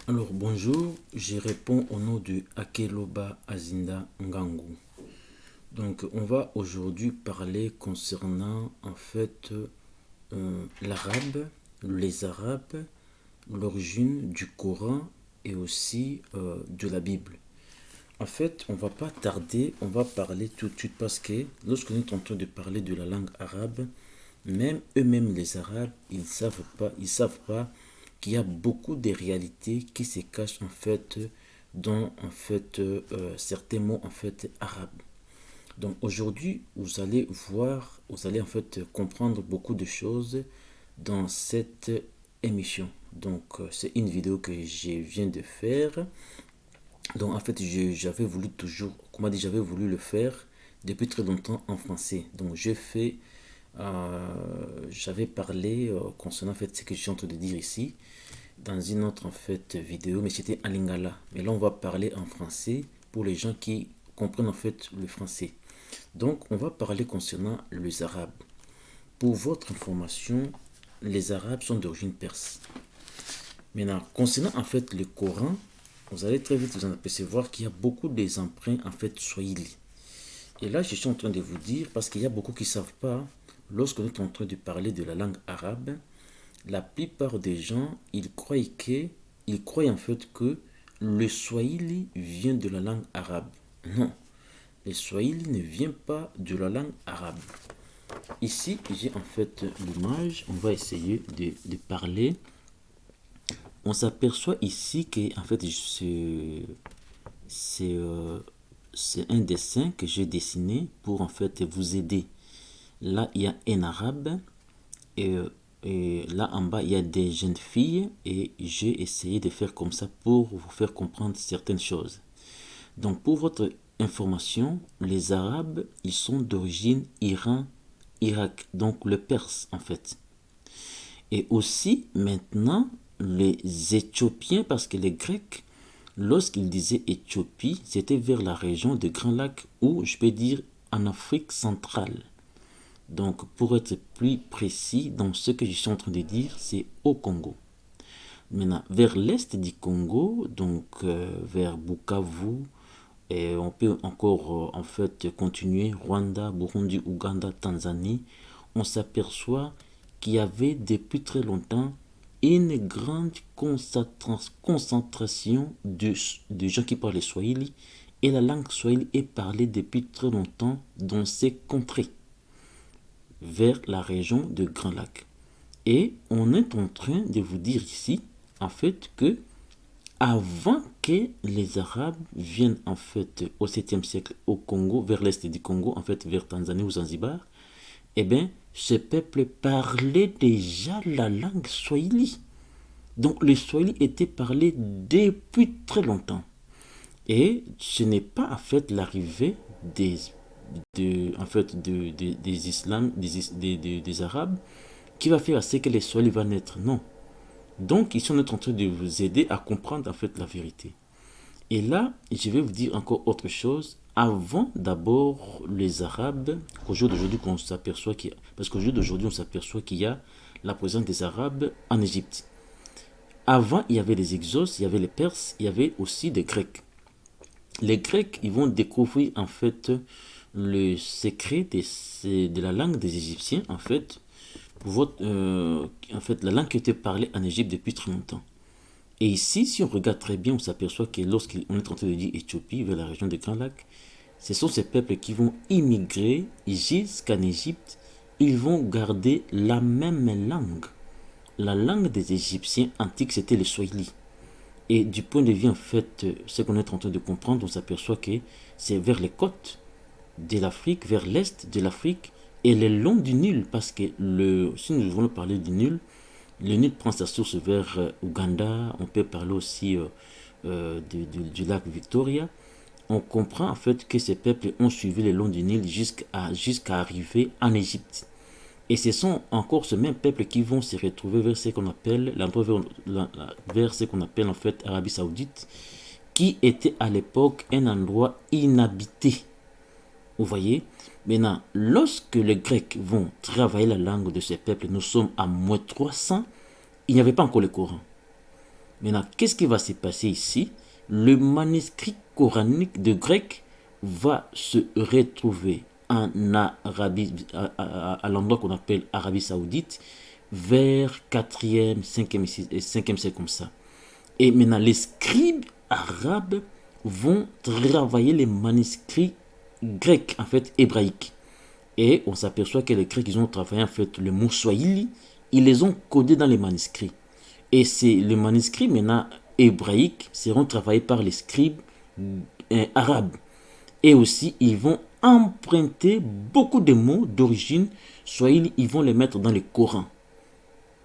Alors bonjour, je réponds au nom de Akeloba Azinda Ngangu. Donc on va aujourd'hui parler concernant l'arabe, les arabes, l'origine du Coran et aussi de la Bible. En fait, on va pas tarder, on va parler tout de suite parce que lorsque nous sommes en train de parler de la langue arabe, même eux-mêmes les Arabes, ils savent pas qu'il y a beaucoup de réalités qui se cachent dans certains mots arabes. Donc aujourd'hui, vous allez voir, vous allez comprendre beaucoup de choses dans cette émission. Donc c'est une vidéo que je viens de faire. Donc j'avais voulu comment dire, j'avais voulu le faire depuis très longtemps en français. Donc j'avais parlé concernant ce que je suis en train de dire ici dans une autre vidéo, mais c'était en lingala. Mais là on va parler en français pour les gens qui comprennent le français. Donc on va parler concernant les Arabes. Pour votre information, les Arabes sont d'origine perse. Maintenant, concernant le Coran, vous allez très vite vous en apercevoir qu'il y a beaucoup des emprunts swahili. Et là, je suis en train de vous dire, parce qu'il y a beaucoup qui ne savent pas, lorsque nous sommes en train de parler de la langue arabe, la plupart des gens, ils croient que le swahili vient de la langue arabe. Non, le swahili ne vient pas de la langue arabe. Ici, j'ai l'image, on va essayer de parler. On s'aperçoit ici que c'est c'est un dessin que j'ai dessiné pour vous aider. Là, il y a un arabe et là en bas, il y a des jeunes filles et j'ai essayé de faire comme ça pour vous faire comprendre certaines choses. Donc, pour votre information, les Arabes, ils sont d'origine Iran, Irak, donc le Perse en fait. Et aussi, maintenant, les Éthiopiens, parce que les Grecs, lorsqu'ils disaient Éthiopie, c'était vers la région de Grand Lac ou, je peux dire, en Afrique centrale. Donc, pour être plus précis dans ce que je suis en train de dire, c'est au Congo. Maintenant, vers l'est du Congo, donc vers Bukavu, et on peut encore continuer Rwanda, Burundi, Ouganda, Tanzanie, on s'aperçoit qu'il y avait depuis très longtemps une grande concentration de gens qui parlent Swahili et la langue Swahili est parlée depuis très longtemps dans ces contrées vers la région de Grand Lac. Et on est en train de vous dire ici, en fait, que avant que les Arabes viennent, au 7e siècle au Congo, vers l'est du Congo, vers Tanzanie ou Zanzibar, eh bien, ce peuple parlait déjà la langue swahili. Donc, le swahili était parlé depuis très longtemps. Et ce n'est pas, l'arrivée des Arabes qui va faire à ce que les Swahili va naître. Non. Donc, ici, on est en train de vous aider à comprendre, la vérité. Et là, je vais vous dire encore autre chose. Avant, d'abord, les Arabes, qu'au jour d'aujourd'hui, parce qu'au jour d'aujourd'hui, on s'aperçoit qu'il y a la présence des Arabes en Égypte. Avant, il y avait les Exos, il y avait les Perses, il y avait aussi des Grecs. Les Grecs, ils vont découvrir, le secret de la langue des Égyptiens, la langue qui était parlée en Égypte depuis très longtemps. Et ici, si on regarde très bien, on s'aperçoit que lorsqu'on est en train de dire Éthiopie, vers la région de Grand Lac, ce sont ces peuples qui vont immigrer jusqu'en Égypte. Ils vont garder la même langue. La langue des Égyptiens antiques, c'était le Swahili. Et du point de vue, ce qu'on est en train de comprendre, on s'aperçoit que c'est vers les côtes de l'Afrique, vers l'est de l'Afrique, et le long du Nil, parce que si nous voulons parler du Nil, le Nil prend sa source vers Ouganda, on peut parler aussi du lac Victoria. On comprend que ces peuples ont suivi le long du Nil jusqu'à arriver en Égypte. Et ce sont encore ces mêmes peuples qui vont se retrouver vers ce qu'on appelle Arabie Saoudite, qui était à l'époque un endroit inhabité. Vous voyez? Maintenant, lorsque les Grecs vont travailler la langue de ces peuples, nous sommes à moins 300, il n'y avait pas encore le Coran. Maintenant, qu'est-ce qui va se passer ici? Le manuscrit coranique de grec va se retrouver en Arabie, à l'endroit qu'on appelle Arabie Saoudite, vers 4e, 5e, 5e siècle comme ça. Et maintenant, les scribes arabes vont travailler les manuscrits grecs, en fait, hébraïques. Et on s'aperçoit que les Grecs, ils ont travaillé, en fait, le mot Swahili, ils les ont codés dans les manuscrits. Et les manuscrits, maintenant, hébraïques, seront travaillés par les scribes arabes. Et aussi, ils vont emprunter beaucoup de mots d'origine Swahili, ils vont les mettre dans le Coran.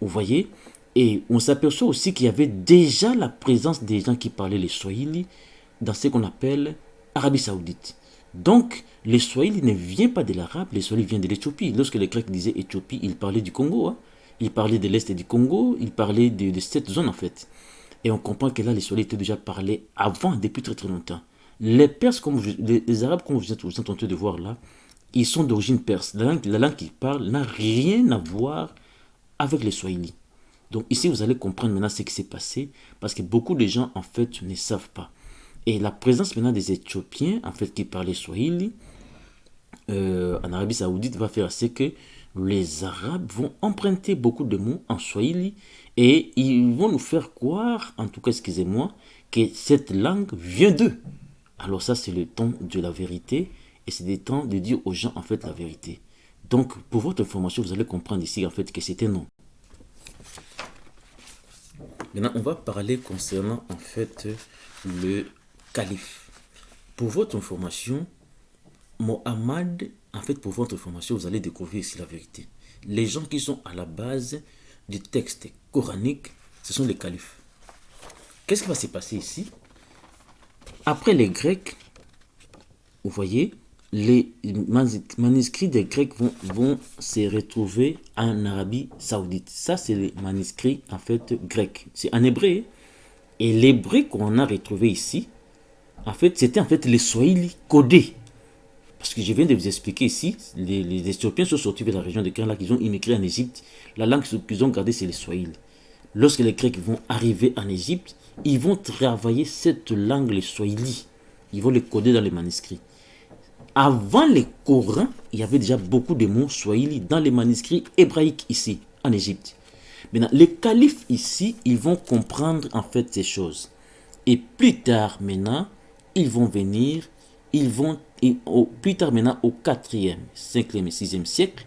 Vous voyez? Et on s'aperçoit aussi qu'il y avait déjà la présence des gens qui parlaient le Swahili dans ce qu'on appelle Arabie Saoudite. Donc, le Swahili ne vient pas de l'arabe, le Swahili vient de l'Éthiopie. Lorsque les Grecs disaient Éthiopie, ils parlaient du Congo. Hein. Ils parlaient de l'Est du Congo, ils parlaient de cette zone en fait. Et on comprend que là, le Swahili était déjà parlé avant, depuis très très longtemps. Les Perses, les Arabes, comme vous êtes en train de voir là, ils sont d'origine perse. La langue qu'ils parlent n'a rien à voir avec le Swahili. Donc ici, vous allez comprendre maintenant ce qui s'est passé, parce que beaucoup de gens, en fait, ne savent pas. Et la présence maintenant des Éthiopiens, en fait, qui parlaient Swahili, en Arabie Saoudite, va faire ce que les Arabes vont emprunter beaucoup de mots en Swahili, et ils vont nous faire croire, en tout cas, excusez-moi, que cette langue vient d'eux. Alors ça, c'est le temps de la vérité, et c'est le temps de dire aux gens, en fait, la vérité. Donc, pour votre information, vous allez comprendre ici, en fait, que c'était non. Maintenant, on va parler concernant, en fait, le calife. Pour votre information, Mohammed, en fait, pour votre information, vous allez découvrir ici la vérité. Les gens qui sont à la base du texte coranique, ce sont les califes. Qu'est-ce qui va se passer ici? Après les Grecs, vous voyez, les manuscrits des Grecs vont se retrouver en Arabie Saoudite. Ça, c'est les manuscrits, en fait, grecs. C'est en hébreu. Et l'hébreu qu'on a retrouvé ici, en fait, c'était en fait les Swahili codés. Parce que je viens de vous expliquer ici, les Éthiopiens sont sortis de la région de Kerala, qu'ils ont immigré en Égypte. La langue qu'ils ont gardée, c'est le Swahili. Lorsque les Grecs vont arriver en Égypte, ils vont travailler cette langue, le Swahili. Ils vont les coder dans les manuscrits. Avant les Corans, il y avait déjà beaucoup de mots Swahili dans les manuscrits hébraïques ici, en Égypte. Maintenant, les califes ici, ils vont comprendre en fait ces choses. Et plus tard maintenant, ils vont venir, plus tard maintenant, au 4e, 5e et 6e siècle,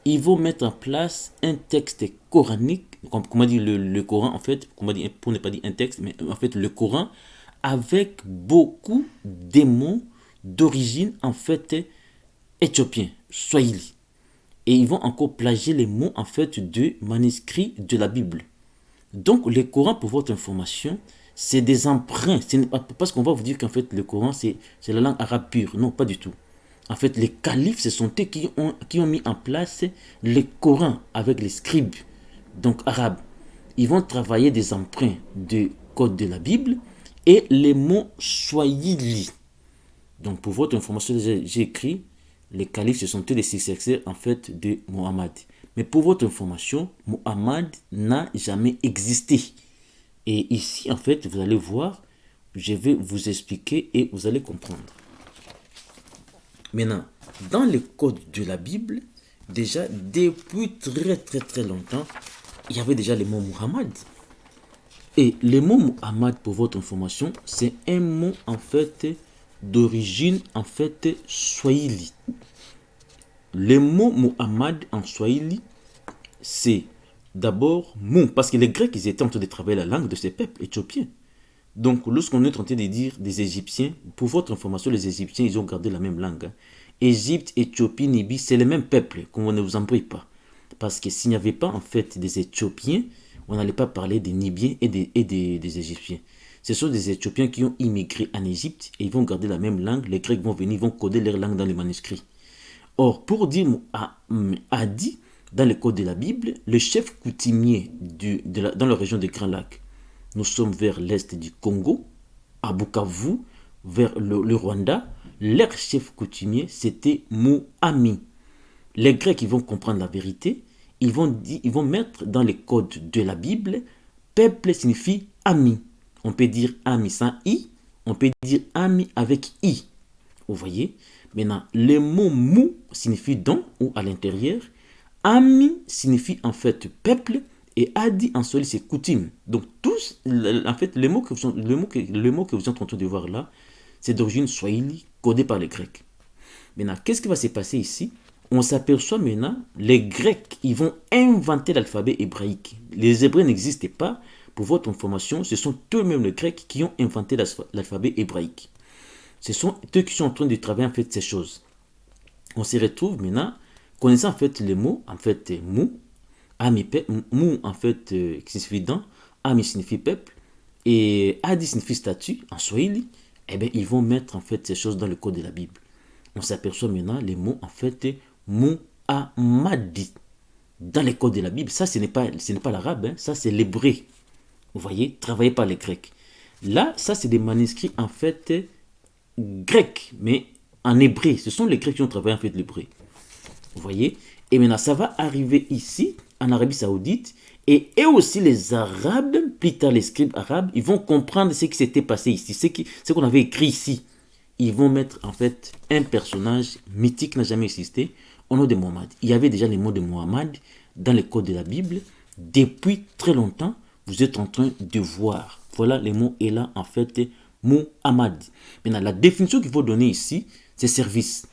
ils vont mettre en place un texte coranique, comme on dit le Coran en fait, pour ne pas dire un texte, mais en fait le Coran, avec beaucoup de mots d'origine en fait éthiopien, Swahili. Et ils vont encore plagier les mots en fait de manuscrits de la Bible. Donc le Coran, pour votre information, c'est des emprunts. Ce n'est pas parce qu'on va vous dire qu'en fait le Coran c'est la langue arabe pure. Non, pas du tout. En fait, les califes, ce sont eux qui ont mis en place le Coran avec les scribes, donc arabes. Ils vont travailler des emprunts de code de la Bible et les mots Swahili. Donc pour votre information, j'ai écrit les califes, ce sont eux les successeurs en fait de Mohammed. Mais pour votre information, Mohammed n'a jamais existé. Et ici, en fait, vous allez voir, je vais vous expliquer et vous allez comprendre. Maintenant, dans le code de la Bible, déjà, depuis très très très longtemps, il y avait déjà le mot Muhammad. Et le mot Muhammad, pour votre information, c'est un mot en fait d'origine en fait Swahili. Le mot Muhammad en Swahili, c'est d'abord Mou, parce que les Grecs, ils étaient en train de travailler la langue de ces peuples éthiopiens. Donc, lorsqu'on est en train de dire des Égyptiens, pour votre information, les Égyptiens, ils ont gardé la même langue. Hein. Égypte, Éthiopie, Nubie, c'est le même peuple, qu'on ne vous embrouille pas. Parce que s'il n'y avait pas, en fait, des Éthiopiens, on n'allait pas parler des Nubiens et des Égyptiens. Ce sont des Éthiopiens qui ont immigré en Égypte et ils vont garder la même langue. Les Grecs vont venir, ils vont coder leur langue dans les manuscrits. Or, pour dire Adi, dans le code de la Bible, le chef coutumier dans la région des Grands Lacs, nous sommes vers l'est du Congo, à Bukavu, vers le Rwanda, leur chef coutumier, c'était Mouami. Les Grecs, ils vont comprendre la vérité, ils vont mettre dans les codes de la Bible, peuple signifie ami. On peut dire ami sans i, on peut dire ami avec i. Vous voyez? Maintenant, le mot mou signifie dans ou à l'intérieur. Ami signifie en fait peuple. Et adi en swahili, c'est coutume. Donc, tous, en fait, le mot que vous êtes en train de voir là, c'est d'origine swahili, codé par les Grecs. Maintenant, qu'est-ce qui va se passer ici? On s'aperçoit maintenant, les Grecs, ils vont inventer l'alphabet hébraïque. Les Hébreux n'existaient pas. Pour votre information, ce sont eux-mêmes les Grecs qui ont inventé l'alphabet hébraïque. Ce sont eux qui sont en train de travailler en fait ces choses. On se retrouve maintenant, connaissant en fait les mots, en fait mou, ami, mou en fait qui signifie dent, ami signifie peuple, et adi signifie statut en swahili, eh bien ils vont mettre en fait ces choses dans le code de la Bible. On s'aperçoit maintenant les mots en fait Muhammadi dans les codes de la Bible. Ça ce n'est pas l'arabe, hein, ça c'est l'hébreu. Vous voyez, travaillé par les Grecs. Là, ça c'est des manuscrits en fait grecs, mais en hébreu. Ce sont les Grecs qui ont travaillé en fait l'hébreu. Vous voyez? Et maintenant, ça va arriver ici, en Arabie Saoudite, et aussi les Arabes, plus tard les scribes arabes, ils vont comprendre ce qui s'était passé ici, ce qu'on avait écrit ici. Ils vont mettre en fait un personnage mythique qui n'a jamais existé au nom de Mohammed. Il y avait déjà les mots de Mohammed dans les codes de la Bible. Depuis très longtemps, vous êtes en train de voir. Voilà les mots et là en fait Muhammad. Maintenant, la définition qu'il faut donner ici, c'est service.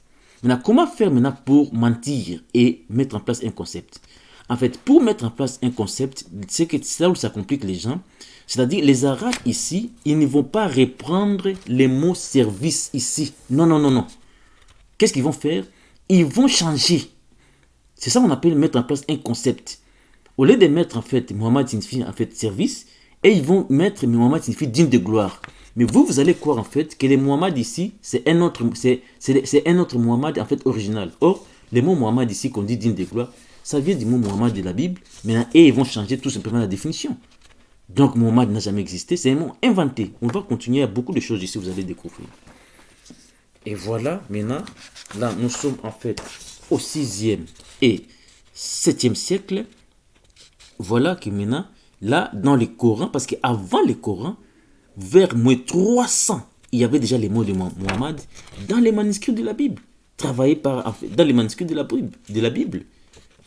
Maintenant, comment faire maintenant pour mentir et mettre en place un concept? En fait, pour mettre en place un concept, c'est là où ça complique les gens. C'est-à-dire, les Arabes ici, ils ne vont pas reprendre les mots service ici. Non, non, non, non. Qu'est-ce qu'ils vont faire? Ils vont changer. C'est ça qu'on appelle mettre en place un concept. Au lieu de mettre en fait Mohammed signifie en fait service, et ils vont mettre Mohammed signifie digne de gloire. Mais vous allez croire en fait que les Mohammed ici, c'est un autre Mohammed en fait original. Or, les mots Mohammed ici qu'on dit digne de gloire, ça vient du mot Mohammed de la Bible, mais et ils vont changer tout simplement la définition. Donc Mohammed n'a jamais existé, c'est un mot inventé. On va continuer à beaucoup de choses ici, vous allez découvrir. Et voilà, maintenant, là nous sommes en fait au 6e et 7e siècle. Voilà que maintenant, là dans le Coran, parce qu'avant le Coran, vers moins 300, il y avait déjà les mots de Mohammed dans les manuscrits de la Bible, travaillés dans les manuscrits de la Bible.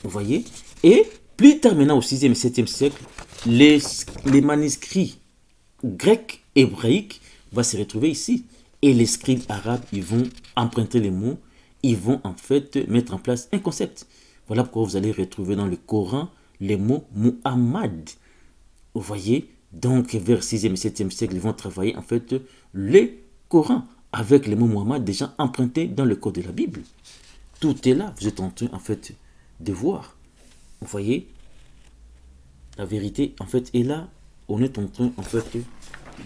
Vous voyez? Et plus tard, maintenant, au 6e et 7e siècle, les manuscrits grecs, hébraïques, vont se retrouver ici. Et les scribes arabes, ils vont emprunter les mots, ils vont en fait mettre en place un concept. Voilà pourquoi vous allez retrouver dans le Coran les mots Muhammad. Vous voyez? Donc, vers 6e et 7e siècle, ils vont travailler en fait le Coran avec les mots Muhammad déjà empruntés dans le code de la Bible. Tout est là, vous êtes en train en fait de voir. Vous voyez? La vérité en fait est là, on est en train en fait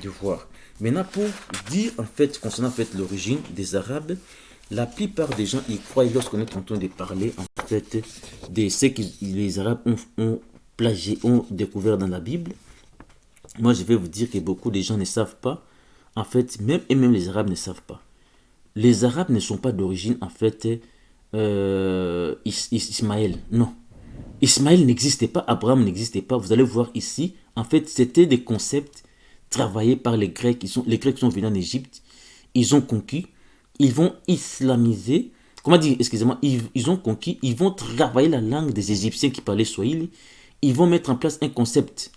de voir. Maintenant, pour dire en fait concernant en fait l'origine des Arabes, la plupart des gens y croient lorsqu'on est en train de parler en fait de ce que les Arabes ont découvert dans la Bible. Moi, je vais vous dire que beaucoup de gens ne savent pas. En fait, même les Arabes ne savent pas. Les Arabes ne sont pas d'origine, en fait, Ismaël. Non. Ismaël n'existait pas, Abraham n'existait pas. Vous allez voir ici, en fait, c'était des concepts travaillés par les Grecs. Les Grecs sont venus en Égypte. Ils ont conquis. Ils vont islamiser. Comment dire, excusez-moi, ils ont conquis. Ils vont travailler la langue des Égyptiens qui parlaient Swahili. Ils vont mettre en place un concept.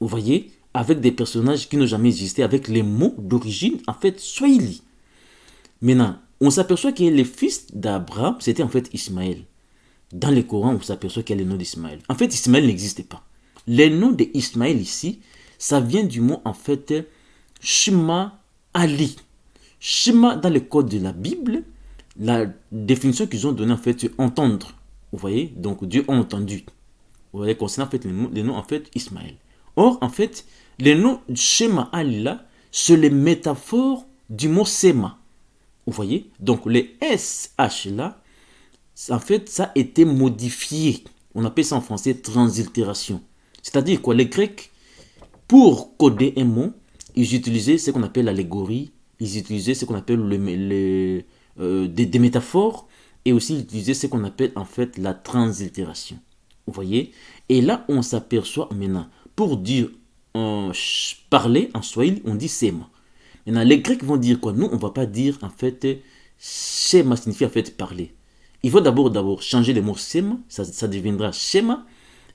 Vous voyez, avec des personnages qui n'ont jamais existé, avec les mots d'origine, en fait, Swahili. Maintenant, on s'aperçoit que le fils d'Abraham, c'était en fait Ismaël. Dans le Coran, on s'aperçoit qu'il y a le nom d'Ismaël. En fait, Ismaël n'existait pas. Le nom d'Ismaël ici, ça vient du mot, en fait, Shema Ali. Shema, dans le code de la Bible, la définition qu'ils ont donnée, en fait, c'est entendre. Vous voyez, donc Dieu a entendu. Vous voyez, concernant en fait le nom, en fait, Ismaël. Or, en fait, le nom Shema Allah, c'est les métaphores du mot Sema. Vous voyez? Donc, les SH là, en fait, ça a été modifié. On appelle ça en français translittération. C'est-à-dire quoi? Les Grecs, pour coder un mot, ils utilisaient ce qu'on appelle l'allégorie, ils utilisaient ce qu'on appelle des métaphores, et aussi ils utilisaient ce qu'on appelle en fait la translittération. Vous voyez? Et là, on s'aperçoit maintenant, pour dire parler en swahili, on dit sema. Maintenant, les Grecs vont dire quoi? Nous, on ne va pas dire en fait shema signifie en fait parler. Il faut d'abord changer le mot sema, ça deviendra shema.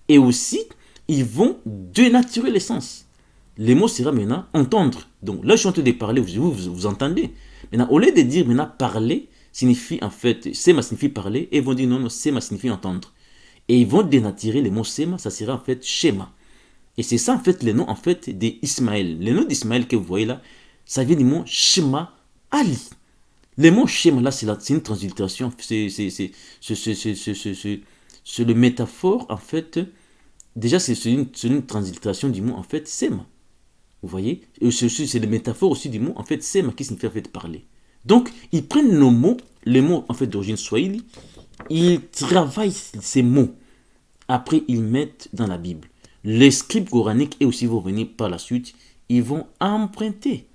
Et aussi, ils vont dénaturer l'essence. Le mot sera maintenant entendre. Donc là, je suis en train de parler, vous entendez. Maintenant, au lieu de dire maintenant parler, signifie en fait, sema signifie parler, et ils vont dire non, sema signifie entendre. Et ils vont dénaturer le mot sema, ça sera en fait schéma. Et c'est ça en fait le nom en fait d'Ismaël. Le nom d'Ismaël que vous voyez là, ça vient du mot Shema Ali. Le mot Shema là, c'est une translittération, c'est le métaphore en fait. Déjà, c'est une translittération du mot en fait Sema. Vous voyez? Et c'est le métaphore aussi du mot en fait Sema qui signifie en fait parler. Donc, ils prennent nos mots, les mots en fait d'origine swahili, ils travaillent ces mots. Après, ils mettent dans la Bible. Les scribes coraniques, et aussi vont venir par la suite, ils vont emprunter.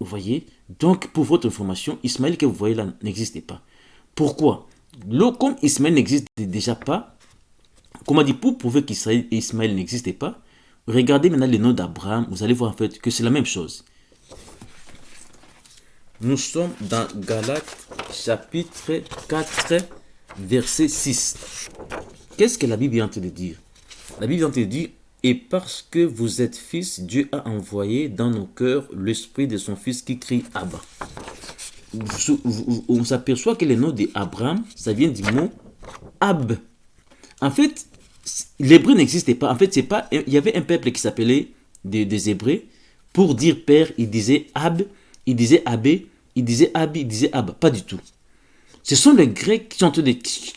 Vous voyez? Donc, pour votre information, Ismaël que vous voyez là n'existait pas. Pourquoi? Comme Ismaël n'existe déjà pas, comme on dit, pour prouver qu'Ismaël n'existait pas, regardez maintenant le nom d'Abraham, vous allez voir en fait que c'est la même chose. Nous sommes dans Galates chapitre 4, verset 6. Qu'est-ce que la Bible est en train de dire? La Bible est en train de dire, et parce que vous êtes fils, Dieu a envoyé dans nos cœurs l'esprit de son fils qui crie Abba. On s'aperçoit que le nom d'Abraham, ça vient du mot Ab. En fait, l'hébreu n'existait pas. En fait, c'est pas. Il y avait un peuple qui s'appelait des Hébreux. Pour dire père, il disait Ab, il disait Abé, il disait Abi, il disait Abba. Pas du tout. Ce sont les Grecs qui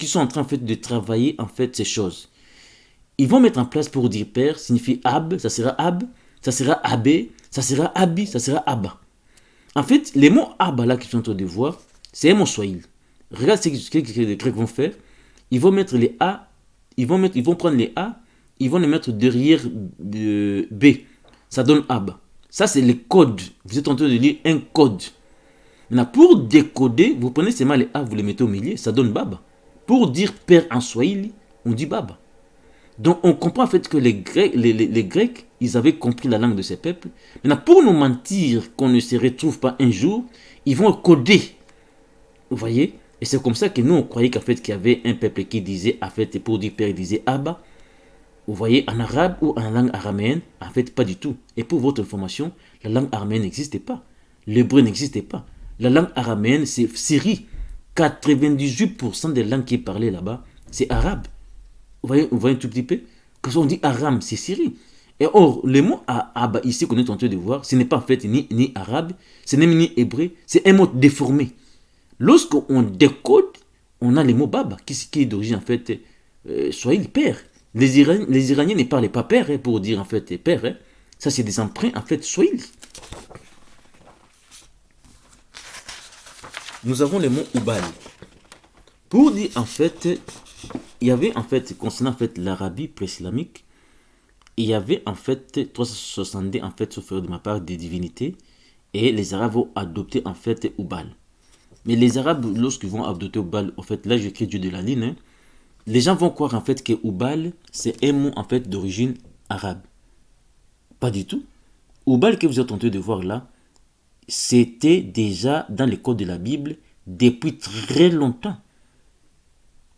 sont en train en fait, de travailler en fait ces choses. Ils vont mettre en place pour dire père, signifie Ab, ça sera Ab, ça sera Abé, ça sera Abi, ça sera Abba. En fait, les mots Abba là qu'ils sont en train de voir, c'est un mot swahili. Regarde ce que les Grecs vont faire. Ils vont mettre les A, ils vont prendre les A, ils vont les mettre derrière B. Ça donne Abba. Ça, c'est le code. Vous êtes en train de lire un code. Maintenant, pour décoder, vous prenez seulement les A, vous les mettez au milieu, ça donne Baba. Pour dire père en swahili, on dit Baba. Donc, on comprend en fait que les Grecs, ils avaient compris la langue de ces peuples. Maintenant, pour nous mentir qu'on ne se retrouve pas un jour, ils vont coder. Vous voyez? Et c'est comme ça que nous, on croyait qu'en fait, qu'il y avait un peuple qui disait, en fait, pour dire père, il disait Abba. Vous voyez, en arabe ou en langue araméenne, en fait, pas du tout. Et pour votre information, la langue araméenne n'existait pas. L'hébreu n'existait pas. La langue araméenne, c'est Syrie. 98% des langues qui est parlées là-bas, c'est arabe. Vous voyez un tout petit peu? Quand on dit Aram, c'est Syrie. Et or, le mot Abba, ici, qu'on est en train de voir, ce n'est pas en fait ni arabe, ce n'est ni hébreu, c'est un mot déformé. Lorsqu'on décode, on a le mot Baba, qui est d'origine en fait, swahili, père. Les Iraniens ne parlaient pas père pour dire en fait père. Ça, c'est des emprunts en fait swahili. Nous avons le mot Ubal. Pour dire en fait, il y avait en fait, concernant en fait l'Arabie pré-islamique, il y avait en fait 362 en fait, sauf de ma part, des divinités, et les Arabes vont adopter en fait Ubal. Mais les Arabes, lorsqu'ils vont adopter Ubal, en fait, là j'écris Dieu de la ligne, les gens vont croire en fait que Ubal, c'est un mot en fait d'origine arabe. Pas du tout. Ubal que vous êtes en train de voir là, c'était déjà dans les codes de la Bible depuis très longtemps.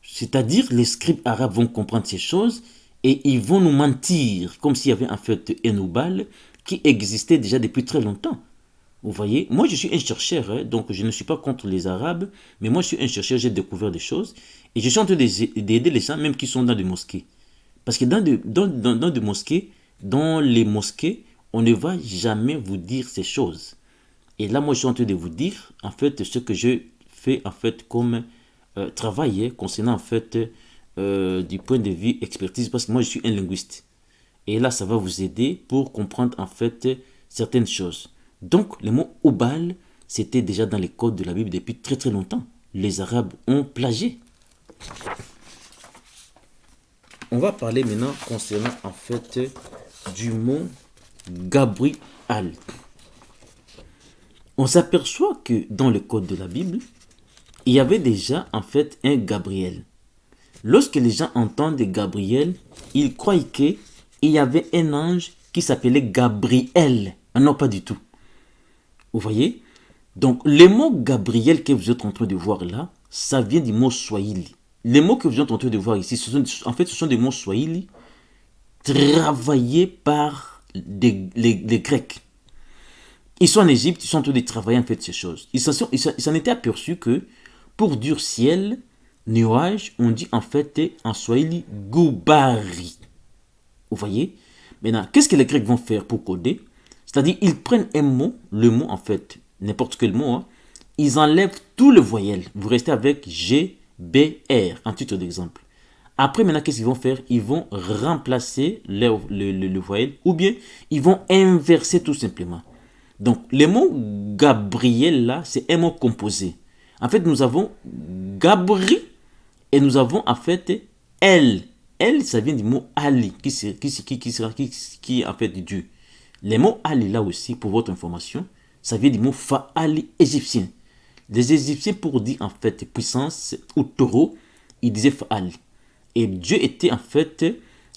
C'est-à-dire, les scribes arabes vont comprendre ces choses et ils vont nous mentir, comme s'il y avait en fait un Ubal qui existait déjà depuis très longtemps. Vous voyez, moi je suis un chercheur, donc je ne suis pas contre les Arabes, mais moi je suis un chercheur, j'ai découvert des choses et je suis en train d'aider les gens même qui sont dans des mosquées. Parce que dans les mosquées, on ne va jamais vous dire ces choses. Et là, moi je suis en train de vous dire, en fait, ce que je fais en fait comme travail concernant en fait du point de vue expertise, parce que moi je suis un linguiste. Et là, ça va vous aider pour comprendre en fait certaines choses. Donc, le mot Ubal, c'était déjà dans les codes de la Bible depuis très très longtemps. Les Arabes ont plagié. On va parler maintenant concernant en fait du mot Gabriel. On s'aperçoit que dans le code de la Bible, il y avait déjà en fait un Gabriel. Lorsque les gens entendent Gabriel, ils croient qu'il y avait un ange qui s'appelait Gabriel. Ah non, pas du tout. Vous voyez? Donc, le mot Gabriel que vous êtes en train de voir là, ça vient du mot Swahili. Les mots que vous êtes en train de voir ici, ce sont des mots Swahili travaillés par les Grecs. Ils sont en Égypte, ils sont en train de travailler en fait ces choses. Ils s'en étaient aperçus que pour dire ciel, nuage, on dit en fait en Swahili Gubari. Vous voyez? Maintenant, qu'est-ce que les Grecs vont faire pour coder? C'est-à-dire, ils prennent un mot, le mot en fait, n'importe quel mot, hein, ils enlèvent tout le voyelle. Vous restez avec G, B, R, en titre d'exemple. Après, maintenant, qu'est-ce qu'ils vont faire? Ils vont remplacer le voyelle ou bien ils vont inverser tout simplement. Donc, le mot Gabriel là, c'est un mot composé. En fait, nous avons Gabri et nous avons en fait El. El, ça vient du mot Ali, qui est en fait Dieu. Les mots Ali là aussi, pour votre information, ça vient du mot Fa'ali égyptien. Les Égyptiens, pour dire en fait puissance ou taureau, ils disaient Fa'ali. Et Dieu était en fait,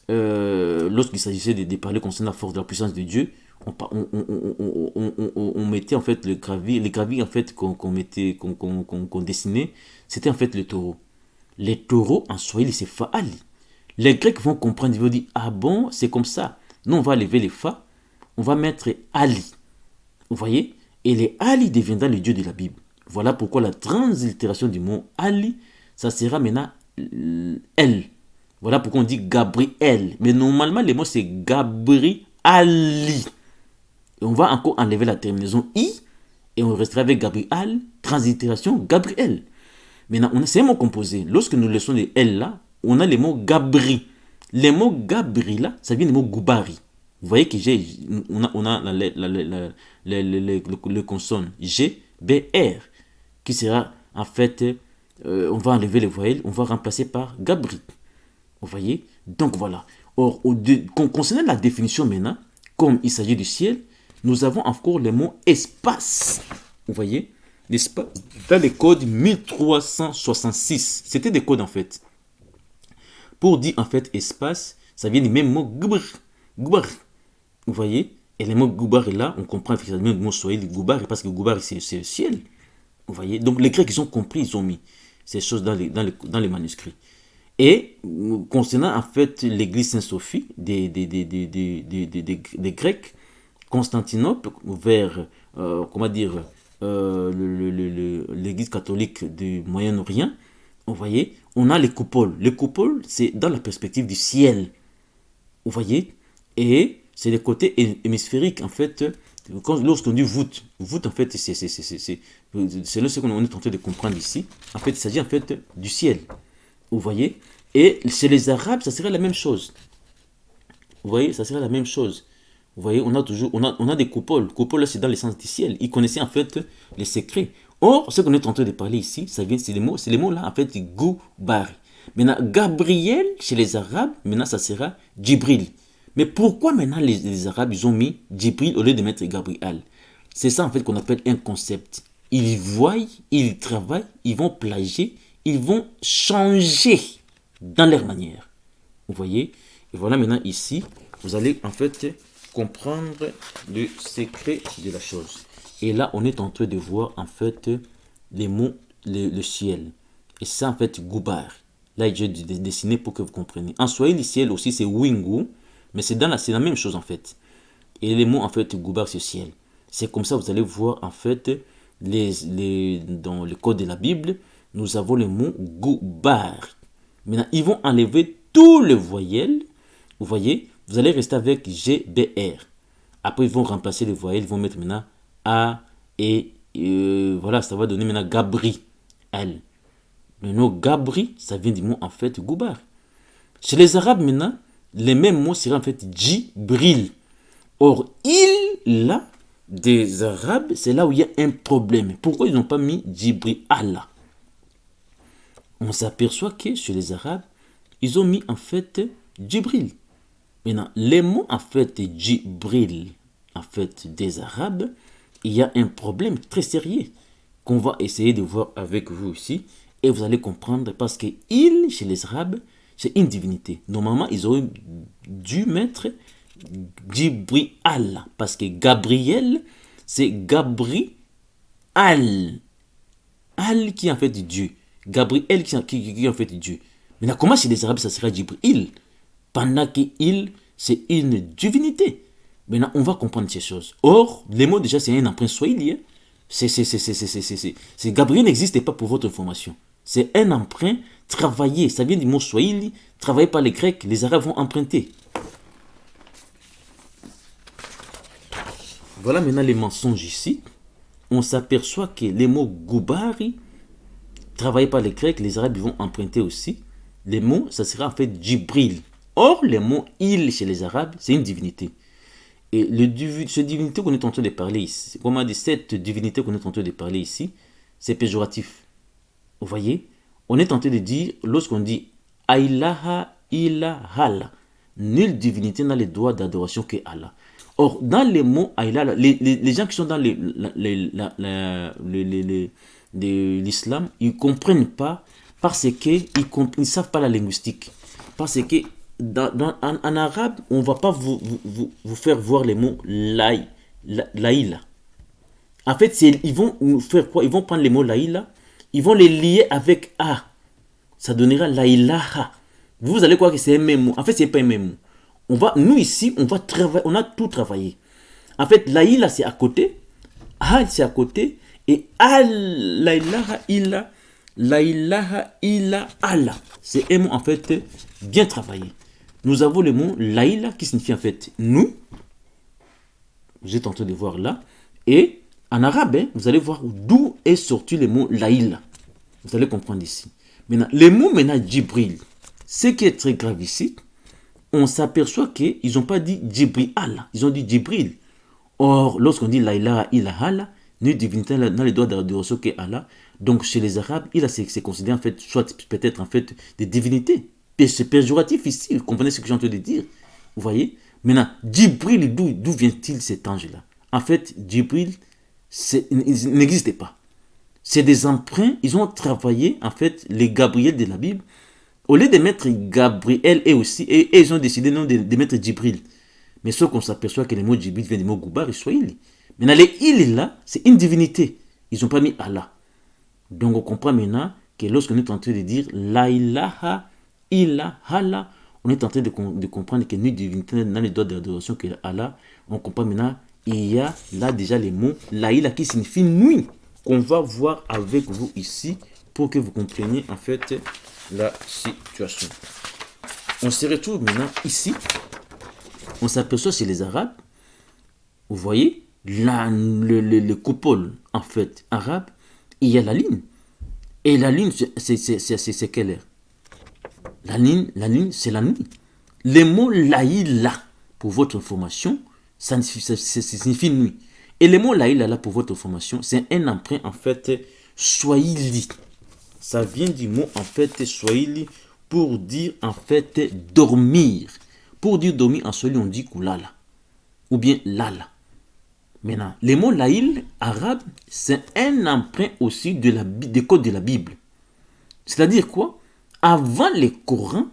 lorsqu'il s'agissait de parler concernant la force de la puissance de Dieu, on mettait en fait les graviers en fait qu'on dessinait, c'était en fait le taureau. Les taureaux en Swahili c'est Fa'ali. Les Grecs vont comprendre, ils vont dire ah bon, c'est comme ça. Nous on va lever les Fa, on va mettre Ali. Vous voyez? Et les Ali deviendront le Dieu de la Bible. Voilà pourquoi la translittération du mot Ali, ça sera maintenant El. Voilà pourquoi on dit Gabriel. Mais normalement, le mot c'est Gabriali. Et on va encore enlever la terminaison I et on restera avec Gabriel, translittération Gabriel. Maintenant, c'est un mot composé. Lorsque nous laissons les L là, on a les mots Gabri. Les mots Gabri là, ça vient du mot Goubari. Vous voyez que on a le consonne G, B, R qui sera en fait, on va enlever les voyelles, on va remplacer par Gabri. Vous voyez? Donc voilà. Or, concernant la définition maintenant, comme il s'agit du ciel, nous avons encore le mot espace. Vous voyez? L'espace, dans les codes 1366. C'était des codes en fait. Pour dire en fait espace, ça vient du même mot Gubr. Gubr. Vous voyez? Et le mot Goubar est là, on comprend effectivement le mot Swahili Goubar, parce que Goubar c'est le ciel. Vous voyez? Donc les Grecs, ils ont compris, ils ont mis ces choses dans les manuscrits. Et concernant en fait l'église Saint-Sophie des Grecs, Constantinople, vers, l'église catholique du Moyen-Orient, vous voyez, on a les coupoles. Les coupoles, c'est dans la perspective du ciel. Vous voyez? Et c'est le côté hémisphérique, en fait, lorsqu'on dit voûte, en fait, c'est ce qu'on est en train de comprendre ici. En fait, il s'agit en fait du ciel. Vous voyez? Et chez les Arabes, ça serait la même chose. Vous voyez? Ça serait la même chose. Vous voyez, on a des coupoles. Coupoles, c'est dans le sens du ciel. Ils connaissaient en fait les secrets. Or, ce qu'on est en train de parler ici, ça vient, c'est les mots là, en fait, Goubari. Maintenant, Gabriel, chez les Arabes, maintenant, ça sera Djibril. Mais pourquoi maintenant les Arabes, ils ont mis Djibril au lieu de mettre Gabriel? C'est ça, en fait, qu'on appelle un concept. Ils voient, ils travaillent, ils vont plagier, ils vont changer dans leur manière. Vous voyez? Et voilà maintenant ici, vous allez en fait comprendre le secret de la chose. Et là, on est en train de voir en fait les mots, le ciel. Et ça, en fait, Goubar. Là, j'ai dessiné pour que vous compreniez. En Swahili, le ciel aussi, c'est Wingu. Mais c'est la même chose, en fait. Et les mots, en fait, Goubar, c'est ciel. C'est comme ça, vous allez voir, en fait, dans le code de la Bible, nous avons le mot Goubar. Maintenant, ils vont enlever tous les voyelles. Vous voyez, vous allez rester avec G, B, R. Après, ils vont remplacer les voyelles. Ils vont mettre maintenant A, et voilà, ça va donner maintenant Gabri, L. Le nom Gabri, ça vient du mot, en fait, Goubar. Chez les Arabes, maintenant, les mêmes mots seraient en fait Djibril. Or, là, des Arabes, c'est là où il y a un problème. Pourquoi ils n'ont pas mis Djibril Allah? On s'aperçoit que chez les Arabes, ils ont mis en fait Djibril. Maintenant, les mots en fait Djibril, en fait des Arabes, il y a un problème très sérieux qu'on va essayer de voir avec vous ici. Et vous allez comprendre parce que chez les Arabes, c'est une divinité. Normalement, ils auraient dû mettre Jibrial. Parce que Gabriel, c'est Gabriel. Al qui est en fait Dieu. Gabriel qui est en fait Dieu. Maintenant, comment chez les Arabes ça sera Jibril? Pendant que il, c'est une divinité. Maintenant, on va comprendre ces choses. Or, les mots déjà, c'est un emprunt swahili. Hein. Gabriel n'existe pas pour votre information. C'est un emprunt travaillé. Ça vient du mot swahili, travaillé par les Grecs. Les Arabes vont emprunter. Voilà maintenant les mensonges ici. On s'aperçoit que les mots Goubari, travaillé par les Grecs, les Arabes vont emprunter aussi. Les mots, ça sera en fait Djibril. Or, les mots il chez les Arabes, c'est une divinité. Et cette divinité qu'on est en train de parler ici, comment dire, cette divinité qu'on est en train de parler ici, c'est péjoratif. Vous voyez, on est en train de dire, lorsqu'on dit Ailaha ilahala, nulle divinité n'a les droits d'adoration que Allah. Or, dans les mots Ailaha, les gens qui sont dans l'islam, ils ne comprennent pas parce qu'ils ne savent pas la linguistique. Parce que en arabe, on ne va pas vous faire voir les mots laïla. En fait, ils vont faire quoi? Ils vont prendre les mots laïla, ils vont les lier avec a. Ça donnera laïlaha. Vous allez croire que c'est un même mot. En fait, ce n'est pas un même mot. Nous ici, on a tout travaillé. En fait, laïla c'est à côté, a c'est à côté, et al laïlaha illa, laïlaha illa Allah. C'est un mot en fait bien travaillé. Nous avons le mot laïla qui signifie en fait nous. Vous êtes en train de voir là. Et en arabe, vous allez voir d'où est sorti le mot laïla. Vous allez comprendre ici. Maintenant, le mot maintenant Djibril, ce qui est très grave ici, on s'aperçoit qu'ils n'ont pas dit Djibril Allah, ils ont dit Djibril. Or, lorsqu'on dit laïla ilaha, nulle divinité n'a le droit d'adoration que Allah. Donc, chez les Arabes, c'est considéré en fait, soit peut-être en fait des divinités. C'est péjoratif ici, vous comprenez ce que j'ai en train de dire? Vous voyez? Maintenant, Djibril, d'où vient-il cet ange-là? En fait, Djibril, il n'existait pas. C'est des emprunts, ils ont travaillé, en fait, les Gabriel de la Bible. Au lieu de mettre Gabriel et ils ont décidé non de mettre Djibril. Mais sauf qu'on s'aperçoit que le mot Djibril vient du mot Goubar et Swahili. Maintenant, les il là, c'est une divinité. Ils n'ont pas mis Allah. Donc, on comprend maintenant que lorsqu'on est en train de dire la ilaha ilaha, on est en train de comprendre que nulle divinité n'a le droit d'adoration que Allah. On comprend maintenant, il y a là déjà les mots laïla qui signifie nuit, qu'on va voir avec vous ici pour que vous compreniez en fait la situation. On se retrouve maintenant ici. On s'aperçoit chez les Arabes, vous voyez, le coupole en fait arabe, il y a la ligne. Et la ligne, c'est quelle heure? La ligne, c'est la nuit. Le mot laïla, pour votre information, ça signifie nuit. Et le mot laïla, là, pour votre information, c'est un emprunt, en fait, swahili. Ça vient du mot, en fait, swahili, pour dire, en fait, dormir. Pour dire dormir, en swahili, on dit kulala. Ou bien lala. Maintenant, le mot laïl, arabe, c'est un emprunt aussi des codes de la Bible. C'est-à-dire quoi? Avant le Coran,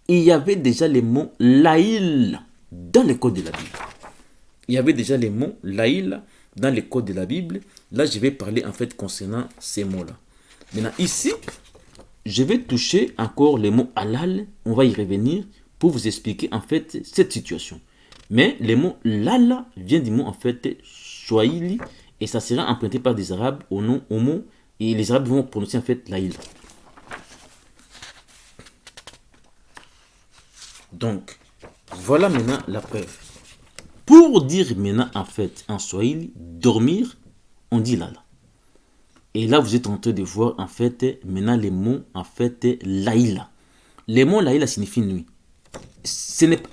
il y avait déjà les mots laïl dans les codes de la Bible. Il y avait déjà les mots laïl dans les codes de la Bible. Là, je vais parler en fait concernant ces mots-là. Maintenant, ici, je vais toucher encore les mots halal. On va y revenir pour vous expliquer en fait cette situation. Mais le mot lala vient du mot en fait swahili et ça sera emprunté par des Arabes au mot et les Arabes vont prononcer en fait laïl. Donc, voilà maintenant la preuve. Pour dire maintenant en fait en swahili dormir, on dit lala. Et là vous êtes en train de voir en fait maintenant les mots en fait laïla. Les mots laïla signifient nuit.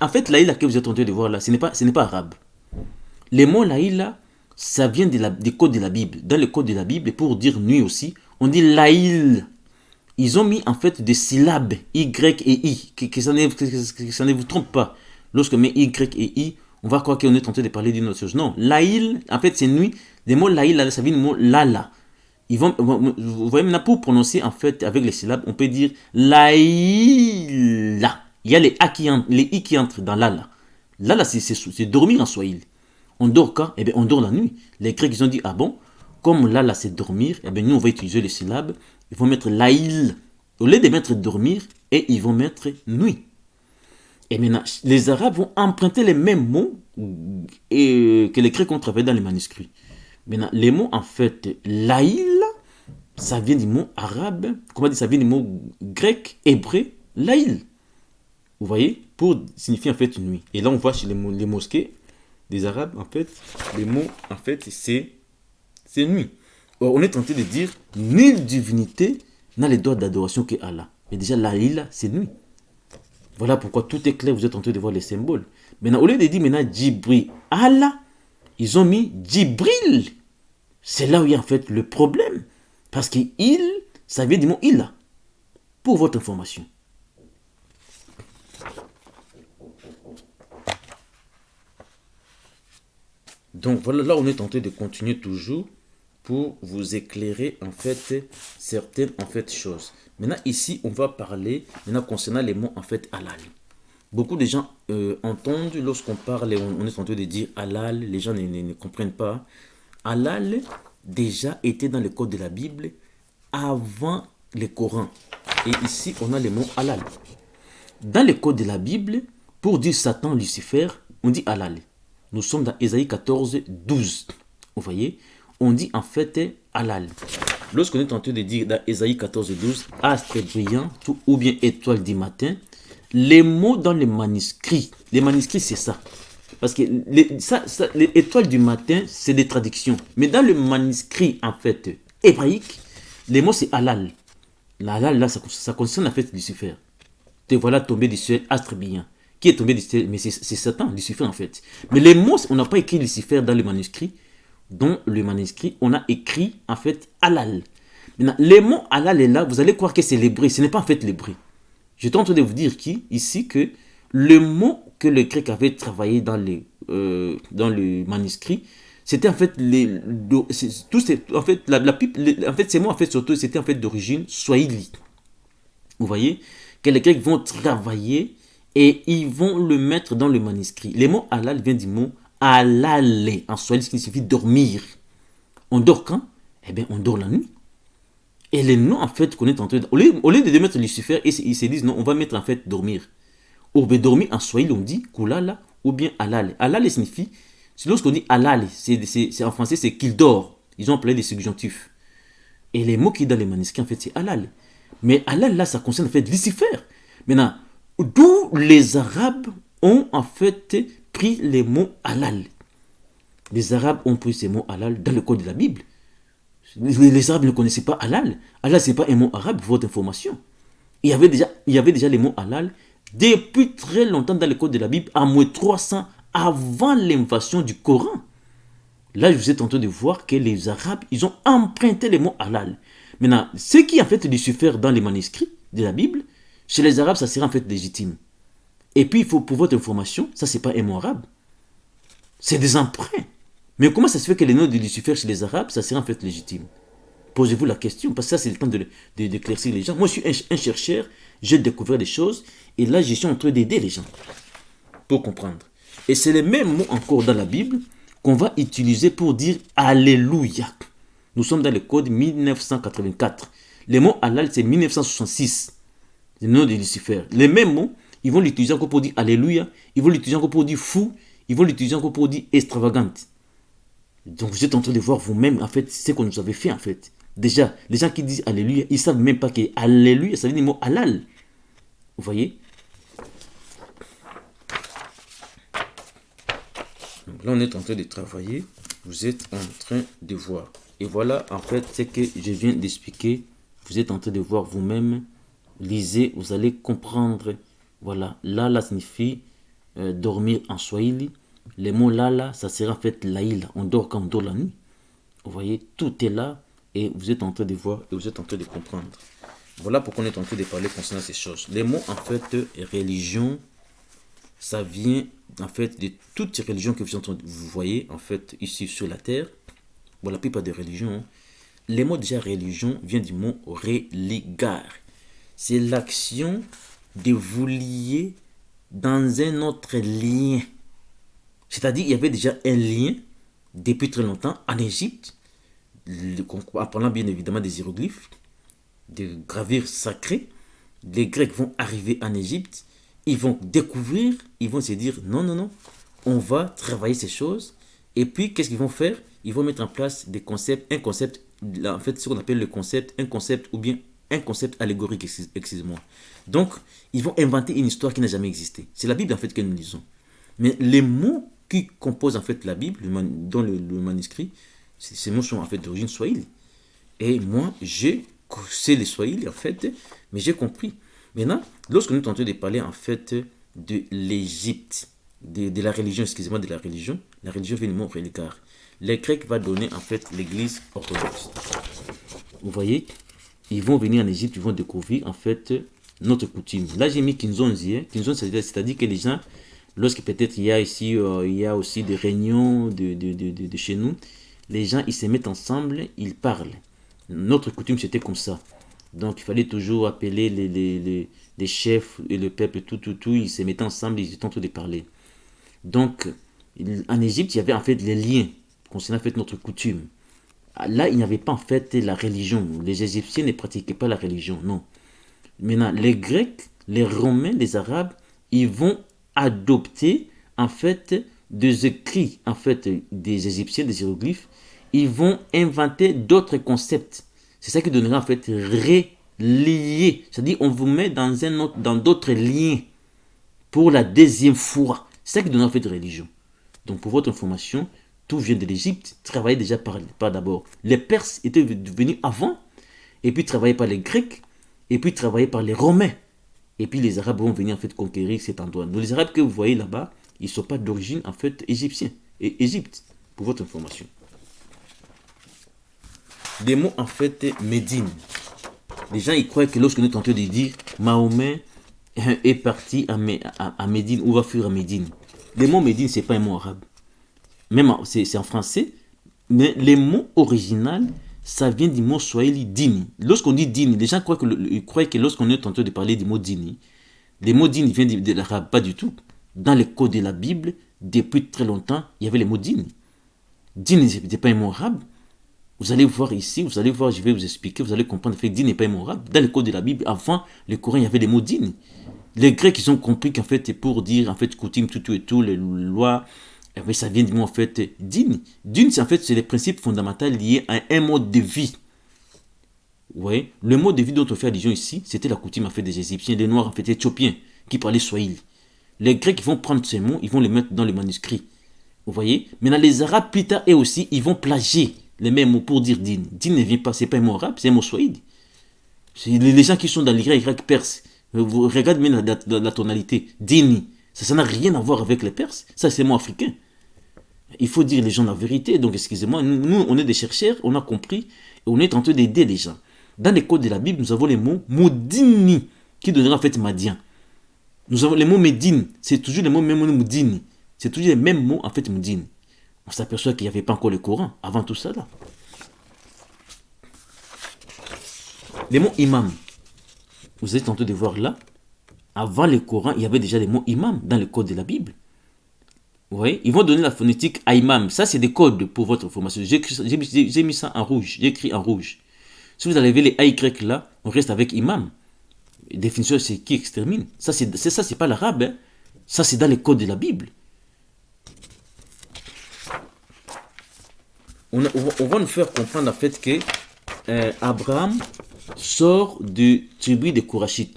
En fait, laïla que vous êtes en train de voir là, ce n'est pas arabe. Les mots laïla, ça vient des codes de la Bible. Dans le code de la Bible, pour dire nuit aussi, on dit laïl. Ils ont mis en fait des syllabes Y et I, que ça ne vous trompe pas. Lorsque met Y et I, on va croire qu'on est en train de parler d'une autre chose. Non, laïl, en fait, c'est nuit. Les mots laïl, ça vient du mot lala. Vous voyez maintenant, pour prononcer en fait avec les syllabes, on peut dire laïla. Il y a les I qui entrent dans l'Ala. Là, c'est dormir en swahili. On dort quand? Eh bien, on dort la nuit. Les Grecs, ils ont dit, ah bon, comme là, c'est dormir, eh bien, nous, on va utiliser les syllabes. Ils vont mettre laïl. Au lieu de mettre dormir, et ils vont mettre nuit. Et maintenant, les Arabes vont emprunter les mêmes mots que les Grecs ont travaillé dans les manuscrits. Maintenant, les mots, en fait, laïl, ça vient du mot arabe, comment dire, ça vient du mot grec, hébreu, laïl. Vous voyez, pour signifier en fait une nuit. Et là, on voit chez les mosquées des Arabes, en fait, les mots, en fait, c'est nuit. Or, on est tenté de dire, nulle divinité n'a les droits d'adoration que Allah. Mais déjà, laïl, c'est nuit. Voilà pourquoi tout est clair, vous êtes en train de voir les symboles. Maintenant, au lieu de dire maintenant Djibril, Allah, ils ont mis Djibril. C'est là où il y a en fait le problème. Parce que il, ça vient du mot il. Pour votre information. Donc voilà, là on est en train de continuer toujours pour vous éclairer en fait certaines en fait choses. Maintenant ici on va parler maintenant concernant les mots en fait halal. Beaucoup de gens entendent lorsqu'on parle, on est en train de dire halal, les gens ne comprennent pas. Halal déjà était dans le code de la Bible avant le Coran. Et ici on a les mots halal. Dans le code de la Bible, pour dire Satan, Lucifer, on dit halal. Nous sommes dans Ésaïe 14, 12. Vous voyez, on dit en fait halal. Lorsqu'on est en train de dire dans Ésaïe 14, 12, astre brillant ou bien étoile du matin, les mots dans les manuscrits c'est ça. Parce que les étoiles du matin, c'est des traductions. Mais dans le manuscrit en fait hébraïque, les mots c'est halal. Halal là, ça concerne en fait Lucifer. Te voilà tombé du ciel, astre brillant. Qui est tombé du ciel? Mais c'est Satan, Lucifer en fait. Mais les mots, on n'a pas écrit Lucifer dans le manuscrit. Dans le manuscrit, on a écrit en fait halal. Maintenant, les mots halal est là, vous allez croire que c'est l'hébreu. Ce n'est pas en fait l'hébreu. Je suis en train de vous dire ici que le mot que le grec avait travaillé dans le manuscrit, c'était en fait en fait ces mots en fait surtout c'était en fait d'origine swahili. Vous voyez que les Grecs vont travailler et ils vont le mettre dans le manuscrit. Les mots halal viennent du mot halal en swahili, ce qui signifie dormir. On dort quand? Eh bien, on dort la nuit. Et les noms en fait qu'on est en train de... Au lieu de mettre Lucifer, ils se disent non, on va mettre en fait dormir. Ou bien dormir en swahili, on dit kulala ou bien halal. Halal signifie, lorsqu'on dit halal, c'est en français, c'est qu'il dort. Ils ont appelé des subjonctifs. Et les mots qui sont dans les manuscrits, en fait, c'est halal. Mais halal, là, ça concerne en fait Lucifer. Maintenant, d'où les Arabes ont en fait pris les mots halal. Les Arabes ont pris ces mots halal dans le code de la Bible. Les Arabes ne connaissaient pas halal. Halal, ce n'est pas un mot arabe, pour votre information. Il y avait déjà les mots halal depuis très longtemps dans le code de la Bible, à moins 300 avant l'invasion du Coran. Là, vous êtes en train de voir que les Arabes, ils ont emprunté les mots halal. Maintenant, ce qui en fait Lucifer dans les manuscrits de la Bible, chez les Arabes, ça serait en fait légitime. Et puis, il faut, pour votre information, ça, c'est pas un mot arabe. C'est des emprunts. Mais comment ça se fait que les noms de Lucifer chez les Arabes, ça serait en fait légitime? Posez-vous la question, parce que ça, c'est le temps d'éclaircir les gens. Moi, je suis un chercheur, j'ai découvert des choses, et là, je suis en train d'aider les gens pour comprendre. Et c'est les mêmes mots encore dans la Bible qu'on va utiliser pour dire Alléluia. Nous sommes dans le code 1984. Les mots halal, c'est 1966. Le nom de Lucifer. Les mêmes mots, ils vont l'utiliser encore pour dire Alléluia, ils vont l'utiliser encore pour dire fou, ils vont l'utiliser encore pour dire extravagante. Donc vous êtes en train de voir vous-même, en fait, ce que nous avons fait, en fait. Déjà, les gens qui disent Alléluia, ils ne savent même pas que Alléluia, ça veut dire le mot halal. Vous voyez? Donc là, on est en train de travailler. Vous êtes en train de voir. Et voilà, en fait, ce que je viens d'expliquer. Vous êtes en train de voir vous-même. Lisez, vous allez comprendre. Voilà, là signifie dormir en swahili. Les mots là, ça sera en fait laïla. On dort quand on dort la nuit. Vous voyez, tout est là. Et vous êtes en train de voir et vous êtes en train de comprendre. Voilà pourquoi on est en train de parler concernant ces choses. Les mots, en fait, religion, ça vient, en fait, de toutes les religions que vous voyez, en fait, ici sur la terre. Bon, la plupart des religions, les mots déjà religion vient du mot religar. C'est l'action de vous lier dans un autre lien. C'est-à-dire il y avait déjà un lien depuis très longtemps en Égypte, en parlant bien évidemment des hiéroglyphes, des gravures sacrées. Les Grecs vont arriver en Égypte, ils vont découvrir, ils vont se dire non, non, non, on va travailler ces choses. Et puis, qu'est-ce qu'ils vont faire? Ils vont mettre en place des concepts, un concept, en fait, ce qu'on appelle le concept, un concept ou bien un concept allégorique, excusez-moi. Donc, ils vont inventer une histoire qui n'a jamais existé. C'est la Bible, en fait, que nous lisons. Mais les mots qui composent, en fait, la Bible, dans le manuscrit, ces mots sont, en fait, d'origine swahili. Et moi, c'est les swahili, en fait, mais j'ai compris. Maintenant, lorsque nous tentons de parler, en fait, de l'Égypte, de la religion, excusez-moi, de la religion vient du mot religar. Les Grecs vont donner, en fait, l'église orthodoxe. Vous voyez, ils vont venir en Égypte, ils vont découvrir, en fait, notre coutume. Là, j'ai mis Kinzonzi. Kinzonzi, c'est-à-dire que les gens, lorsque peut-être il y a ici, il y a aussi des réunions de chez nous, les gens, ils se mettent ensemble, ils parlent. Notre coutume, c'était comme ça. Donc, il fallait toujours appeler les chefs et le peuple, tout. Ils se mettaient ensemble, ils étaient en train de parler. Donc, en Égypte, il y avait en fait les liens concernant en fait, notre coutume. Là, il n'y avait pas en fait la religion. Les Égyptiens ne pratiquaient pas la religion, non. Maintenant, les Grecs, les Romains, les Arabes, ils vont adopter en fait des écrits en fait des Égyptiens, des hiéroglyphes. Ils vont inventer d'autres concepts. C'est ça qui donnera en fait relier. C'est-à-dire on vous met dans d'autres liens pour la deuxième fois. C'est ça qui donnera en fait religion. Donc pour votre information, tout vient de l'Égypte, travaillé déjà par d'abord. Les Perses étaient venus avant, et puis travaillés par les Grecs, et puis travaillés par les Romains. Et puis les Arabes vont venir en fait conquérir cet endroit. Donc les Arabes que vous voyez là-bas, ils ne sont pas d'origine en fait égyptienne. Et Égypte, pour votre information. Des mots en fait Médine. Les gens ils croient que lorsque nous tentons de dire Mahomet est parti à Médine ou va fuir à Médine. Le mot Médine, c'est pas un mot arabe. Même c'est en français, mais les mots original, ça vient du mot swahili dini. Lorsqu'on dit dini, les gens croient que lorsqu'on est en train de parler du mot dini, les mots dini viennent de l'arabe, pas du tout. Dans les codes de la Bible, depuis très longtemps, il y avait les mots dini. Dini, n'était pas un mot arabe. Vous allez voir ici, vous allez voir, je vais vous expliquer, vous allez comprendre que dini n'est pas un mot arabe. Dans les codes de la Bible, avant le Coran, il y avait les mots dini. Les Grecs, ils ont compris qu'en fait, c'est pour dire, en fait, coutume, tout, les lois, mais ça vient du mot en fait din. Din, c'est en fait c'est les principes fondamentaux liés à un mode de vie. Vous voyez, le mode de vie dont on fait allusion ici, c'était la coutume en fait des Égyptiens, des Noirs en fait éthiopiens qui parlaient swahili. Les Grecs vont prendre ces mots, ils vont les mettre dans les manuscrits. Vous voyez, maintenant les Arabes plus tard et aussi ils vont plagier les mêmes mots pour dire din. Din ne vient pas, c'est pas un mot arabe, c'est un mot swahili. C'est les gens qui sont dans l'Irak, Irak, Perse. Vous regardez même la tonalité. Dini. Ça n'a rien à voir avec les Perses. Ça, c'est un mot africain. Il faut dire les gens la vérité. Donc, excusez-moi, nous, on est des chercheurs, on a compris, et on est en train d'aider les gens. Dans les codes de la Bible, nous avons les mots Moudini, qui donnera en fait Madian. Nous avons les mots Médine, c'est toujours les mots même Moudini. C'est toujours les mêmes mots en fait Moudini. On s'aperçoit qu'il n'y avait pas encore le Coran avant tout ça là. Les mots imam. Vous êtes en train de voir là, avant le Coran, il y avait déjà les mots imam dans le code de la Bible. Vous voyez, ils vont donner la phonétique à imam. Ça, c'est des codes pour votre formation. J'ai mis ça en rouge. J'ai écrit en rouge. Si vous enlevez les AY là, on reste avec imam. Définition, c'est qui extermine. Ça, c'est pas l'arabe. Hein. Ça, c'est dans les codes de la Bible. On va nous faire comprendre en fait que Abraham sort de tribu des Kourachites.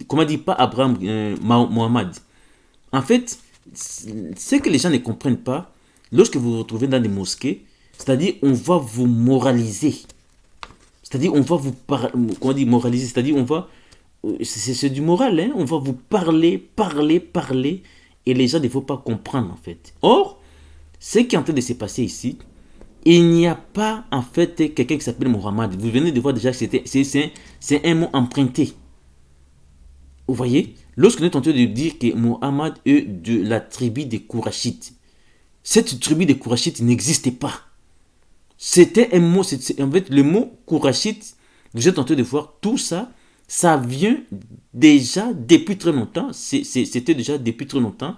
Comment dire, pas Abraham, Mohammed. En fait, ce que les gens ne comprennent pas, lorsque vous vous retrouvez dans des mosquées, c'est-à-dire on va vous moraliser. C'est-à-dire on va vous moraliser, c'est-à-dire on va... C'est du moral, hein? On va vous parler, et les gens ne vont pas comprendre en fait. Or, ce qui est en train de se passer ici, il n'y a pas en fait quelqu'un qui s'appelle Mohammed. Vous venez de voir déjà que c'est un mot emprunté. Vous voyez, lorsque nous sommes en train de dire que Mohammed est de la tribu des Kourachites, cette tribu des Kourachites n'existait pas. C'était un mot, en fait le mot Kourachite, vous êtes en train de voir tout ça, ça vient déjà depuis très longtemps, c'était déjà depuis très longtemps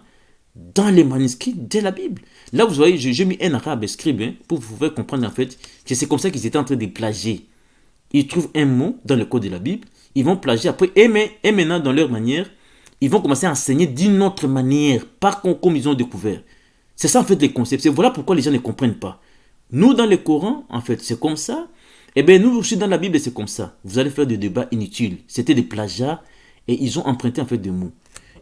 dans les manuscrits de la Bible. Là, vous voyez, j'ai mis un arabe scribe pour vous faire comprendre en fait que c'est comme ça qu'ils étaient en train de plagier. Ils trouvent un mot dans le code de la Bible, ils vont plagier après, et maintenant, dans leur manière, ils vont commencer à enseigner d'une autre manière, pas comme ils ont découvert. C'est ça en fait les concepts. Voilà pourquoi les gens ne comprennent pas. Nous, dans le Coran, en fait, c'est comme ça. Et bien, nous aussi, dans la Bible, c'est comme ça. Vous allez faire des débats inutiles. C'était des plagiats et ils ont emprunté en fait des mots.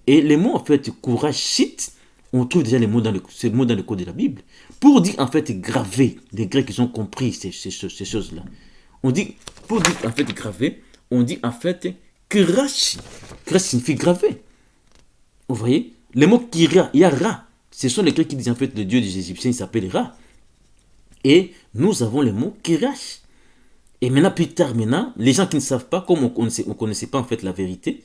Et les mots, en fait, couragite, on trouve déjà ces mots dans le code de la Bible. Pour dire, en fait, graver, les Grecs, ils ont compris ces choses-là. On dit, pour dire, en fait, graver, on dit, en fait, crash. Crash signifie graver. Vous voyez? Les mots kira, il y a Ra. Ce sont les Grecs qui disent, en fait, le dieu des Égyptiens, il s'appelle Ra. Et nous avons les mots kirash. Et maintenant, plus tard, les gens qui ne savent pas, comme on ne connaissait pas, en fait, la vérité,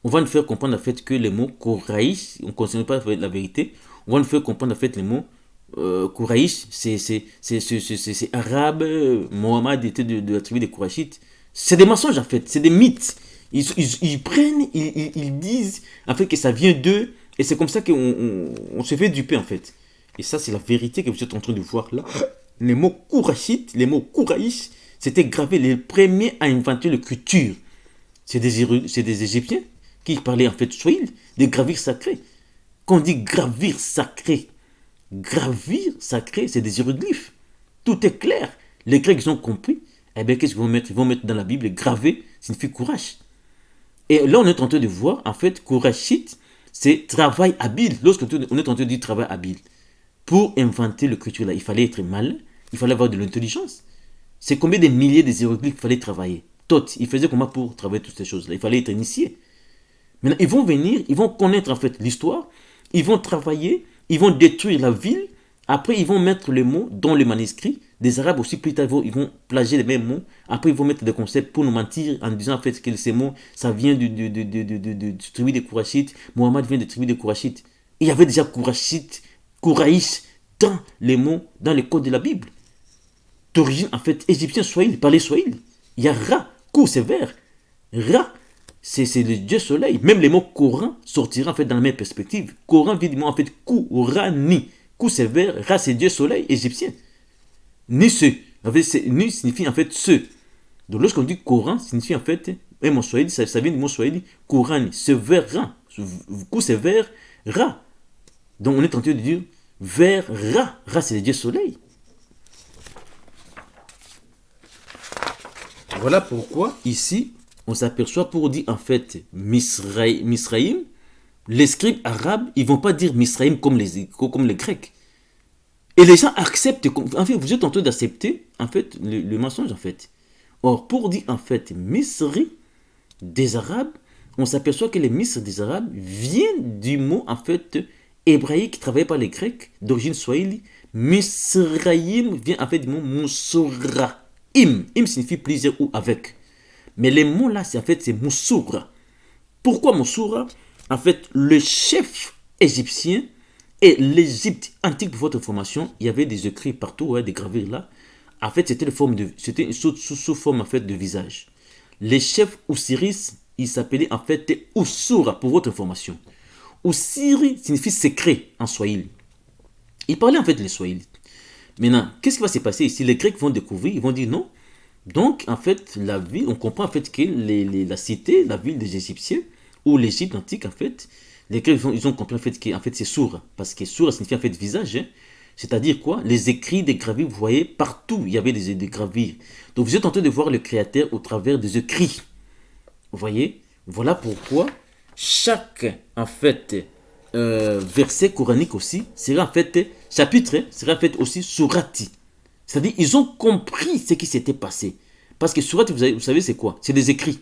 on va nous faire comprendre en fait que les mots Koraïs, on ne connaît pas la vérité, on va nous faire comprendre en fait les mots Koraïs, c'est arabe, Mohammed était de la tribu des Korachites. C'est des mensonges en fait, c'est des mythes. Ils prennent, ils disent en fait que ça vient d'eux, et c'est comme ça qu'on se fait duper en fait. Et ça, c'est la vérité que vous êtes en train de voir là. Les mots Kourachites, les mots Kouraïs, c'était gravé les premiers à inventer l'écriture. C'est des Égyptiens qui parlaient en fait Swahili, des gravures sacrées. Quand on dit gravure sacrée, c'est des hiéroglyphes. Tout est clair. Les Grecs, ils ont compris. Eh bien, qu'est-ce qu'ils vont mettre? Ils vont mettre dans la Bible, gravé signifie courage. Et là, on est en train de voir, en fait, couragite, c'est travail habile. Lorsqu'on est en train de dire travail habile, pour inventer l'écriture là, il fallait être malin, il fallait avoir de l'intelligence. C'est combien de milliers de hiéroglyphes qu'il fallait travailler? Tot, il faisait comment pour travailler toutes ces choses-là? Il fallait être initié. Maintenant, ils vont venir, ils vont connaître en fait l'histoire, ils vont travailler, ils vont détruire la ville, après ils vont mettre les mots dans les manuscrits. Des Arabes aussi, plus tard, ils vont plagier les mêmes mots, après ils vont mettre des concepts pour nous mentir en disant en fait que ces mots, ça vient du tribu des Kourachites, Mohammed vient des tribus des Kourachites. Il y avait déjà Kourachites, Kouraïs dans les mots, dans les codes de la Bible. D'origine en fait égyptien, Swahili, parlait Swahili. Il y a Ra, Kou, c'est vert. Ra, c'est le dieu soleil. Même les mots Coran sortiront en fait dans la même perspective. Coran vient du mot en fait Kou, Ra, Ni. Kou c'est vert, Ra c'est dieu soleil égyptien. Ni ce. En fait, Ni signifie en fait ce. Donc lorsqu'on dit Coran, signifie en fait, un mot Swahili, ça vient du mot Swahili, Coran, c'est vert, Ra. Kou c'est vert, Ra. Donc on est en train de dire vert, Ra. Ra c'est le dieu soleil. Voilà pourquoi ici, on s'aperçoit pour dire en fait Misraïm, les scribes arabes, ils ne vont pas dire Misraïm comme les Grecs. Et les gens acceptent, en fait, vous êtes en train d'accepter en fait le mensonge en fait. Or, pour dire en fait Misri des Arabes, on s'aperçoit que les Misri des Arabes viennent du mot en fait hébraïque travaillé par les Grecs d'origine swahili. Misraïm vient en fait du mot Moussoura. Im signifie plusieurs ou avec. Mais les mots là, c'est en fait, c'est Moussoura. Pourquoi Moussoura? En fait, le chef égyptien et l'Égypte antique, pour votre information, il y avait des écrits partout, ouais, des gravures là. En fait, c'était sous forme en fait de visage. Les chefs Osiris, il s'appelait en fait Ousoura, pour votre information. Osiris signifie secret en Swahili. Il parlait en fait les Swahili. Maintenant, qu'est-ce qui va se passer ici? Les Grecs vont découvrir, ils vont dire non. Donc, en fait, la ville, on comprend en fait que la cité, la ville des Égyptiens, ou l'Égypte antique, en fait, les Grecs, ils ont compris en fait que c'est sourd. Parce que sourd signifie en fait visage. Hein. C'est-à-dire quoi? Les écrits des gravures, vous voyez, partout, il y avait des gravures. Donc, vous êtes en train de voir le Créateur au travers des écrits. Vous voyez? Voilà pourquoi chaque, en fait, verset coranique aussi, sera en fait, chapitre, sera en fait aussi surati. C'est-à-dire, ils ont compris ce qui s'était passé. Parce que surati, vous savez, c'est quoi? C'est des écrits.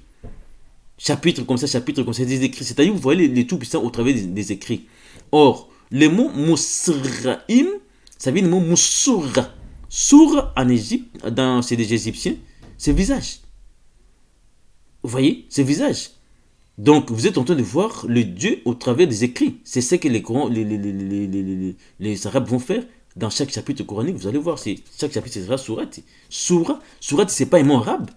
Chapitre comme ça, c'est des écrits. C'est-à-dire, vous voyez les tout-puissants au travers des écrits. Or, le mot Mousraïm, ça vient du mot Moussoura. Soura en Égypte, c'est des Égyptiens, c'est visage. Vous voyez, c'est visage. Donc, vous êtes en train de voir le Dieu au travers des écrits. C'est ce que les Arabes vont faire dans chaque chapitre coranique. Vous allez voir, chaque chapitre sera sourati. Sourati, ce n'est pas un mot arabe.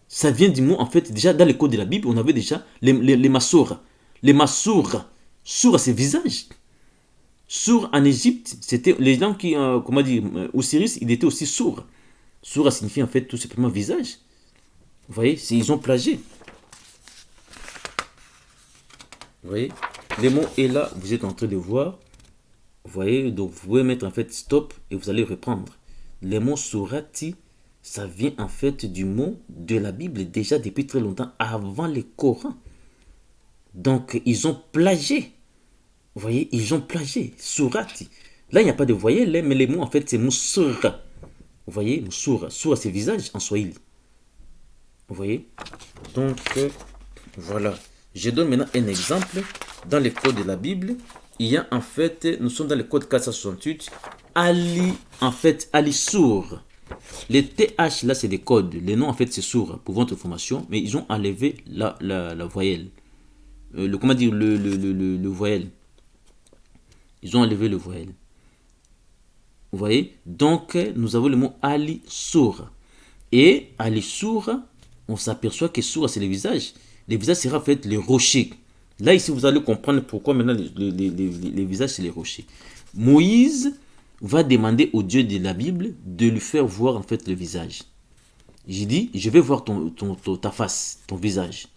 Ça vient du mot, en fait, déjà dans les codes de la Bible, on avait déjà les massoura. Les massoura. Soura, c'est visage. Sourd en Égypte, c'était les gens qui, comment dire, Osiris, il était aussi sourd. Sourd signifie en fait tout simplement visage. Vous voyez, ils ont plagié. Vous voyez, les mots est là, vous êtes en train de voir. Vous voyez, donc vous pouvez mettre en fait stop et vous allez reprendre. Les mots surati, ça vient en fait du mot de la Bible déjà depuis très longtemps, avant le Coran. Donc ils ont plagié. Vous voyez, ils ont plagié. Surati. Là, il n'y a pas de voyelle, mais les mots en fait c'est moussura. Vous voyez, moussura. Soura c'est visage en swahili. Vous voyez, donc voilà. Je donne maintenant un exemple. Dans les codes de la Bible, il y a en fait, nous sommes dans le code 468, Ali, en fait, Ali sourd. Les TH là, c'est des codes. Les noms en fait, c'est sourd pour votre information, mais ils ont enlevé la voyelle. Comment dire, le voyelle. Ils ont enlevé le voyelle. Vous voyez? Donc, nous avons le mot Ali sourd. Et Ali sourd, on s'aperçoit que sourd, c'est le visage. Le visage sera en fait les rochers. Là, ici, vous allez comprendre pourquoi maintenant les visages, c'est les rochers. Moïse va demander au Dieu de la Bible de lui faire voir en fait le visage. J'ai dit, je vais voir ta face, ton visage.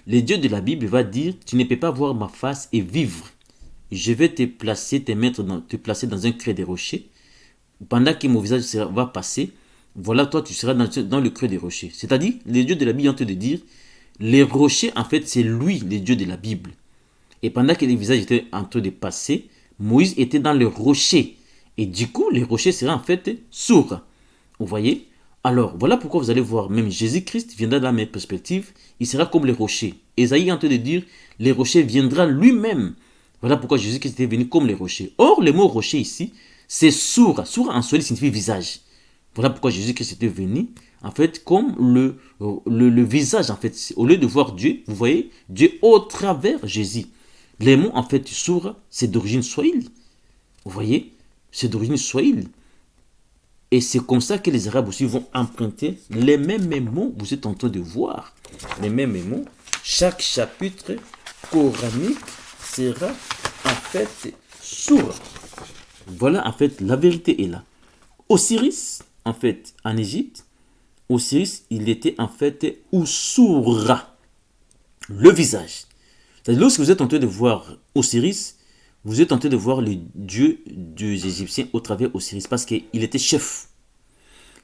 Le Dieu de la Bible va dire, tu ne peux pas voir ma face et vivre. Je vais te placer, te placer dans un creux des rochers. Pendant que mon visage va passer, voilà, toi, tu seras dans le creux des rochers. C'est-à-dire, les dieux de la Bible ont de dire, les rochers, en fait, c'est lui, les dieux de la Bible. Et pendant que les visages étaient en train de passer, Moïse était dans le rocher. Et du coup, les rochers seraient en fait sourds. Vous voyez? Alors, voilà pourquoi vous allez voir, même Jésus-Christ viendra dans la même perspective, il sera comme les rochers. Ésaïe est en train de dire, les rochers viendra lui-même. Voilà pourquoi Jésus-Christ était venu comme les rochers. Or, le mot rocher ici, c'est sourd. Sourd en swahili signifie visage. Voilà pourquoi Jésus-Christ était venu, en fait, comme le visage, en fait. Au lieu de voir Dieu, vous voyez, Dieu au travers Jésus. Les mots, en fait, sourd, c'est d'origine swahili. Vous voyez, c'est d'origine swahili. Et c'est comme ça que les Arabes aussi vont emprunter les mêmes mots, vous êtes en train de voir. Les mêmes mots. Chaque chapitre coranique sera, en fait, sourd. Voilà, en fait, la vérité est là. Osiris, en fait, en Égypte, Osiris, il était en fait Usura, le visage. C'est-à-dire, lorsque vous êtes en train de voir Osiris, vous êtes en train de voir le dieu des Égyptiens au travers Osiris, parce qu'il était chef.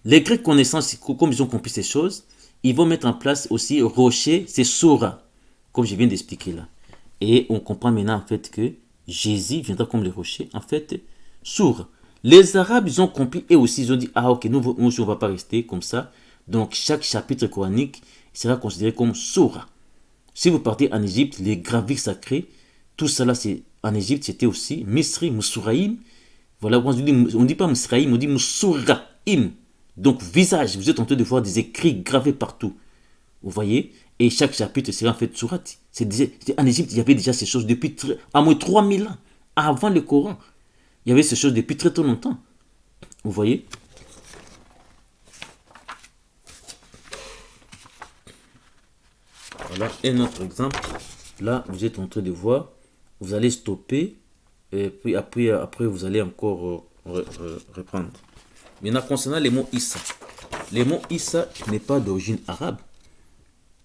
Les Grecs connaissant, comme ils ont compris ces choses, ils vont mettre en place aussi rocher, c'est Sora, comme je viens d'expliquer là. Et on comprend maintenant en fait que Jésus viendra comme le rocher, en fait, sourd. Les Arabes, ils ont compris et aussi, ils ont dit, ah ok, nous aussi, on ne va pas rester comme ça. Donc, chaque chapitre coranique sera considéré comme sourd. Si vous partez en Égypte, les gravures sacrées, tout ça là, c'est en Égypte, c'était aussi Misri, Moussouraïm. Voilà, on ne dit pas Moussouraïm, on dit Moussouraïm. Donc, visage, vous êtes en train de voir des écrits gravés partout. Vous voyez? Et chaque chapitre sera en fait sourate. En Égypte, il y avait déjà ces choses depuis à moins 3000 ans, avant le Coran. Il y avait ces choses depuis très très longtemps. Vous voyez? Voilà un autre exemple. Là, vous êtes en train de voir. Vous allez stopper. Et puis après vous allez encore reprendre. Maintenant, concernant les mots Issa. Les mots Issa n'est pas d'origine arabe.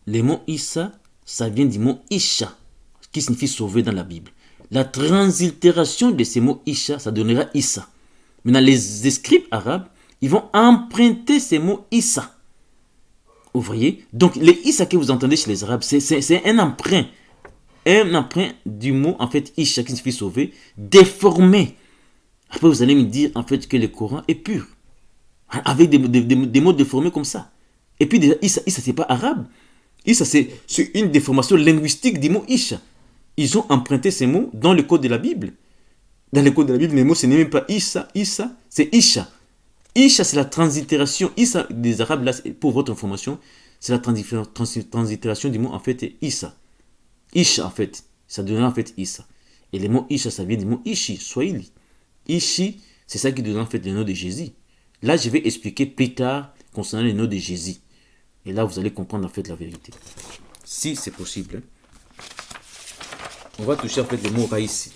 Les mots Issa, ça vient du mot Isha, qui signifie sauver dans la Bible. La translittération de ces mots Isha, ça donnera Issa. Maintenant, les scribes arabes, ils vont emprunter ces mots Issa. Vous voyez? Donc, les Issa que vous entendez chez les arabes, c'est un emprunt. Un emprunt du mot, en fait, Isha, qui signifie sauver, déformé. Après, vous allez me dire, en fait, que le Coran est pur. Avec des mots déformés comme ça. Et puis, déjà, Issa, c'est pas arabe. Issa, c'est une déformation linguistique du mot Isha. Ils ont emprunté ces mots dans le code de la Bible. Dans le code de la Bible, les mots, ce n'est même pas Issa, c'est Isha. Isha, c'est la translittération. Issa, des Arabes, là, pour votre information, c'est la translittération du mot, en fait, Issa. Isha, en fait, ça donne en fait Issa. Et le mot Isha, ça vient du mot Ishi, Swahili. Ishi, c'est ça qui donne en fait le nom de Jésus. Là, je vais expliquer plus tard concernant le nom de Jésus. Et là, vous allez comprendre en fait la vérité. Si c'est possible. On va toucher en fait le mot Raïsi.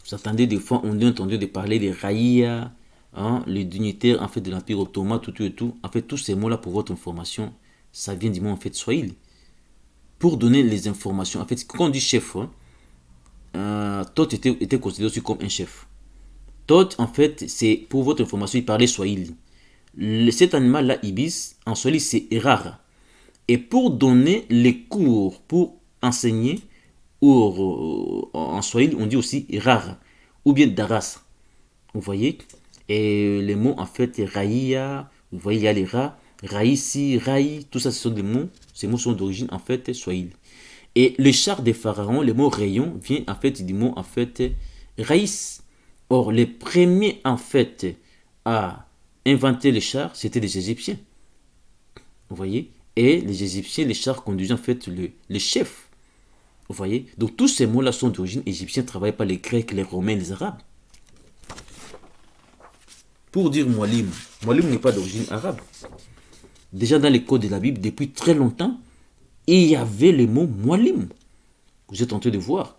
Vous attendez des fois, on a entendu de parler des raïa, hein, les dignitaires en fait, de l'Empire ottoman, tout et tout. En fait, tous ces mots-là, pour votre information, ça vient du mot en fait Swahili. Pour donner les informations, en fait, quand on dit chef, hein, Thoth était considéré aussi comme un chef. Thoth, en fait, c'est pour votre information, il parlait Swahili. Cet animal-là, Ibis, en Swahili, c'est rare. Et pour donner les cours, pour enseigner, en Swahili, on dit aussi rare, ou bien daras. Vous voyez? Et les mots, en fait, raïa, vous voyez, il y a les rats, raïsi, raï, tout ça, ce sont des mots. Ces mots sont d'origine, en fait, Swahili. Et le char des pharaons, le mot rayon, vient, en fait, du mot, en fait, raïs. Or, les premiers, en fait, à inventer les chars, c'était les Égyptiens. Vous voyez? Et les Égyptiens, les chars conduisaient, en fait, le chef. Vous voyez? Donc, tous ces mots-là sont d'origine égyptienne, travaillés par les Grecs, les Romains, les Arabes. Pour dire Moualim, Moualim n'est pas d'origine arabe. Déjà dans les codes de la Bible, depuis très longtemps, il y avait le mot Moualim. Vous êtes en train de voir.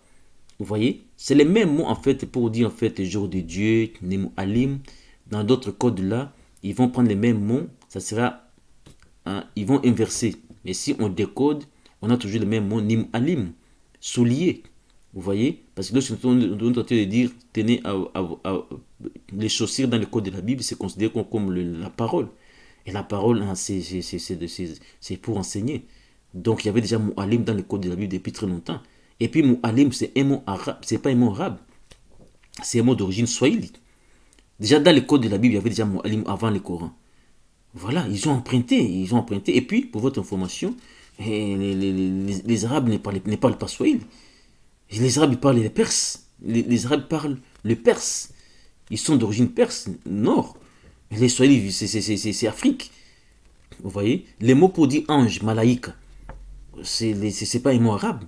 Vous voyez? C'est les mêmes mots en fait pour dire en fait le jour de Dieu, Nemo Alim. Dans d'autres codes là, ils vont prendre les mêmes mots. Ça sera, hein, ils vont inverser. Mais si on décode, on a toujours le même mot Nemo Alim. Soulier. Vous voyez? Parce que lorsque on est en train de dire, tenez les chaussures dans le code de la Bible, c'est considéré comme la parole. Et la parole, hein, c'est pour enseigner. Donc il y avait déjà Moualim dans le code de la Bible depuis très longtemps. Et puis Moualim, c'est un mot arabe, c'est pas un mot arabe. C'est un mot d'origine swahili. Déjà dans le code de la Bible, il y avait déjà Moualim avant le Coran. Voilà, ils ont emprunté. Et puis, pour votre information, les Arabes ne parlent pas swahili. Les Arabes parlent le perse. Les Arabes parlent le perse. Ils sont d'origine perse, nord. Les Swahili, c'est Afrique. Vous voyez? Les mots pour dire ange, malaïka, c'est pas un mot arabe.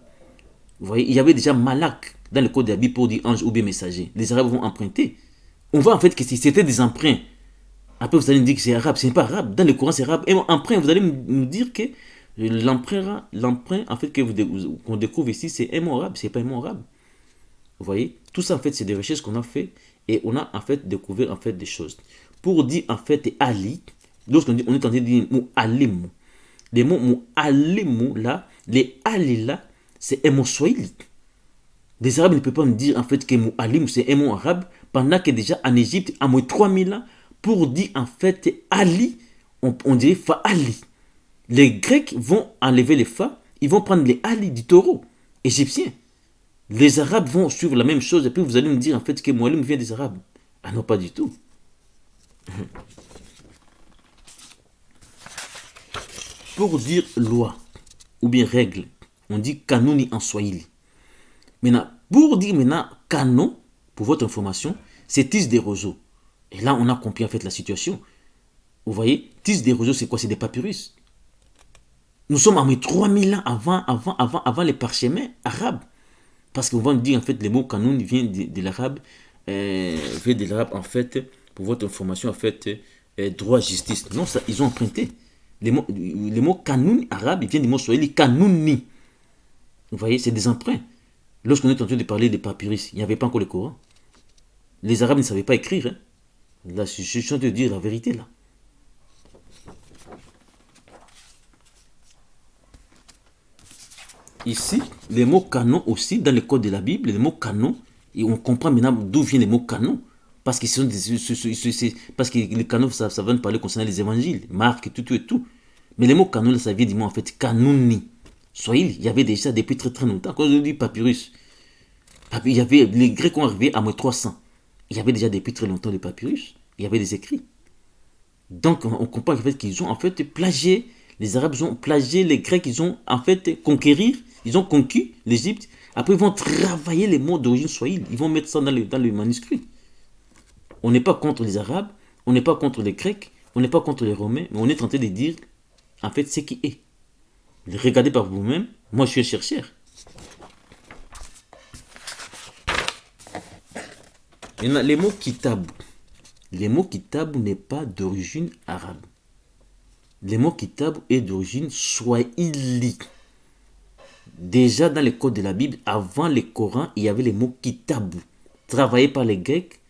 Vous voyez? Il y avait déjà malak dans le code de la Bible pour dire ange ou bien messager. Les Arabes vont emprunter. On voit en fait que c'était des emprunts. Après, vous allez me dire que c'est arabe. Ce n'est pas arabe. Dans le Coran, c'est arabe. Et emprunt, vous allez nous dire que l'emprunt, en fait, qu'on découvre ici, c'est un mot arabe. C'est pas un mot arabe. Vous voyez? Tout ça, en fait, c'est des recherches qu'on a fait. Et on a, en fait, découvert, en fait, des choses. Pour dire, en fait, Ali, lorsqu'on dit, on est en train de dire Moualim, les mots Moualim, là, les Ali, là, c'est un mot swahili. Les Arabes ne peuvent pas me dire, en fait, que Moualim, c'est un mot arabe, pendant que déjà, en Égypte, à moins 3000 ans, pour dire, en fait, Ali, on dirait Fa'ali. Les Grecs vont enlever les Fa, ils vont prendre les Ali du taureau égyptien. Les Arabes vont suivre la même chose, et puis vous allez me dire, en fait, que Moualim vient des Arabes. Ah non, pas du tout. Pour dire loi ou bien règle, on dit kanuni en swahili. Maintenant, pour dire maintenant canon, pour votre information, c'est Tis des roseaux. Et là, on a compris en fait la situation. Vous voyez, Tis des roseaux, c'est quoi? C'est des papyrus. Nous sommes à 3000 ans avant les parchemins arabes. Parce qu'on va nous dire en fait, les mots kanoun viennent de l'arabe, en fait, pour votre information, en fait, droit, justice. Non, ça, ils ont emprunté. Les mots kanoun arabe, ils viennent du mot swahili kanouni. Vous voyez, c'est des emprunts. Lorsqu'on est en train de parler des papyrus, il n'y avait pas encore le Coran. Les Arabes ne savaient pas écrire. Hein. Là, je suis en train de dire la vérité, là. Ici, les mots canon aussi, dans le code de la Bible, les mots canon, et on comprend maintenant d'où viennent les mots canon. Parce que les canons, ça va nous parler concernant les évangiles, Marc, et tout. Mais les mots canon, là, ça vient du mot, en fait, kanouni. Swahili, il y avait déjà depuis très très longtemps. Quand on dit papyrus, il y avait, les Grecs ont arrivé à moins 300. Il y avait déjà depuis très longtemps les papyrus. Il y avait des écrits. Donc, on comprend en fait, qu'ils ont en fait plagié. Les Arabes ont plagié les Grecs. Ils ont en fait ils ont conquis l'Égypte. Après, ils vont travailler les mots d'origine swahili. Ils vont mettre ça dans le manuscrit. On n'est pas contre les Arabes. On n'est pas contre les Grecs. On n'est pas contre les Romains. Mais on est en train de dire en fait ce qui est. Regardez par vous-même. Moi, je suis un chercheur. Maintenant, les mots kitab. Les mots kitab n'est pas d'origine arabe. Les mots kitab est d'origine swahili. Déjà dans les codes de la Bible, avant le Coran, il y avait les mots kitab. travaillé par les Grecs,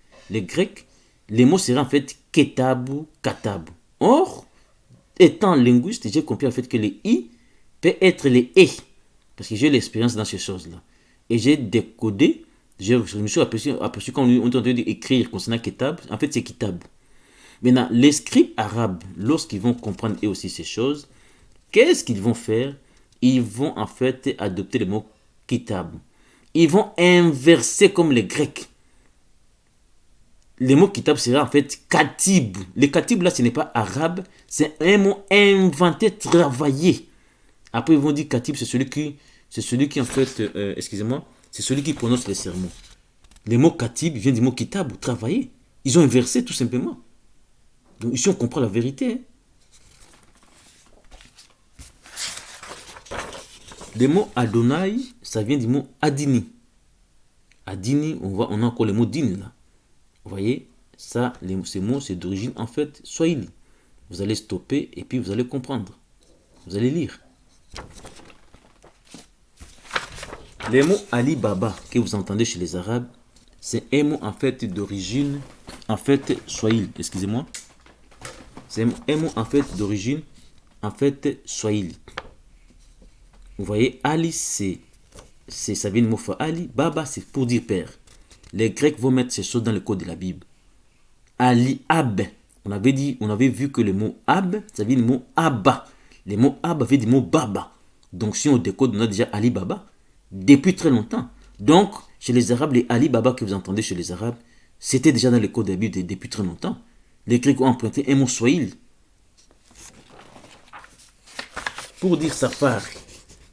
les mots seraient en fait ketabu, katabu. Or, étant linguiste, j'ai compris en fait que les i peut être les e. Parce que j'ai l'expérience dans ces choses-là. Et j'ai décodé, je me suis aperçu quand on est en train d'écrire concernant kitab, en fait c'est kitab. Maintenant, les scribes arabes, lorsqu'ils vont comprendre eux aussi ces choses, qu'est-ce qu'ils vont faire? Ils vont en fait adopter le mot kitab. Ils vont inverser comme les Grecs. Le mot kitab sera en fait katib. Le katib là, ce n'est pas arabe, c'est un mot inventé, travaillé. Après, ils vont dire katib, c'est celui qui en fait, excusez-moi, c'est celui qui prononce les sermons. Le mot katib vient du mot kitab, travailler. Ils ont inversé tout simplement. Donc ici, on comprend la vérité. Hein. Le mot Adonai, ça vient du mot Adini. Adini, on a encore le mot din là. Vous voyez, ça, ces mots, c'est d'origine en fait swahili. Vous allez stopper et puis vous allez comprendre. Vous allez lire. Les mots Ali Baba que vous entendez chez les Arabes, c'est un mot en fait d'origine en fait swahili. Excusez-moi. C'est un mot en fait d'origine en fait swahili. Vous voyez, Ali ça vient du mot Ali. Baba c'est pour dire père. Les Grecs vont mettre ces choses dans le code de la Bible. Ali Ab. On avait vu que le mot Ab, ça vient du mot Abba. Le mot Abba vient du mot Baba. Donc si on décode, on a déjà Ali Baba depuis très longtemps. Donc, chez les Arabes, les Ali Baba que vous entendez chez les Arabes, c'était déjà dans le code de la Bible depuis très longtemps. Les Grecs ont emprunté un mot swahili. Pour dire safar,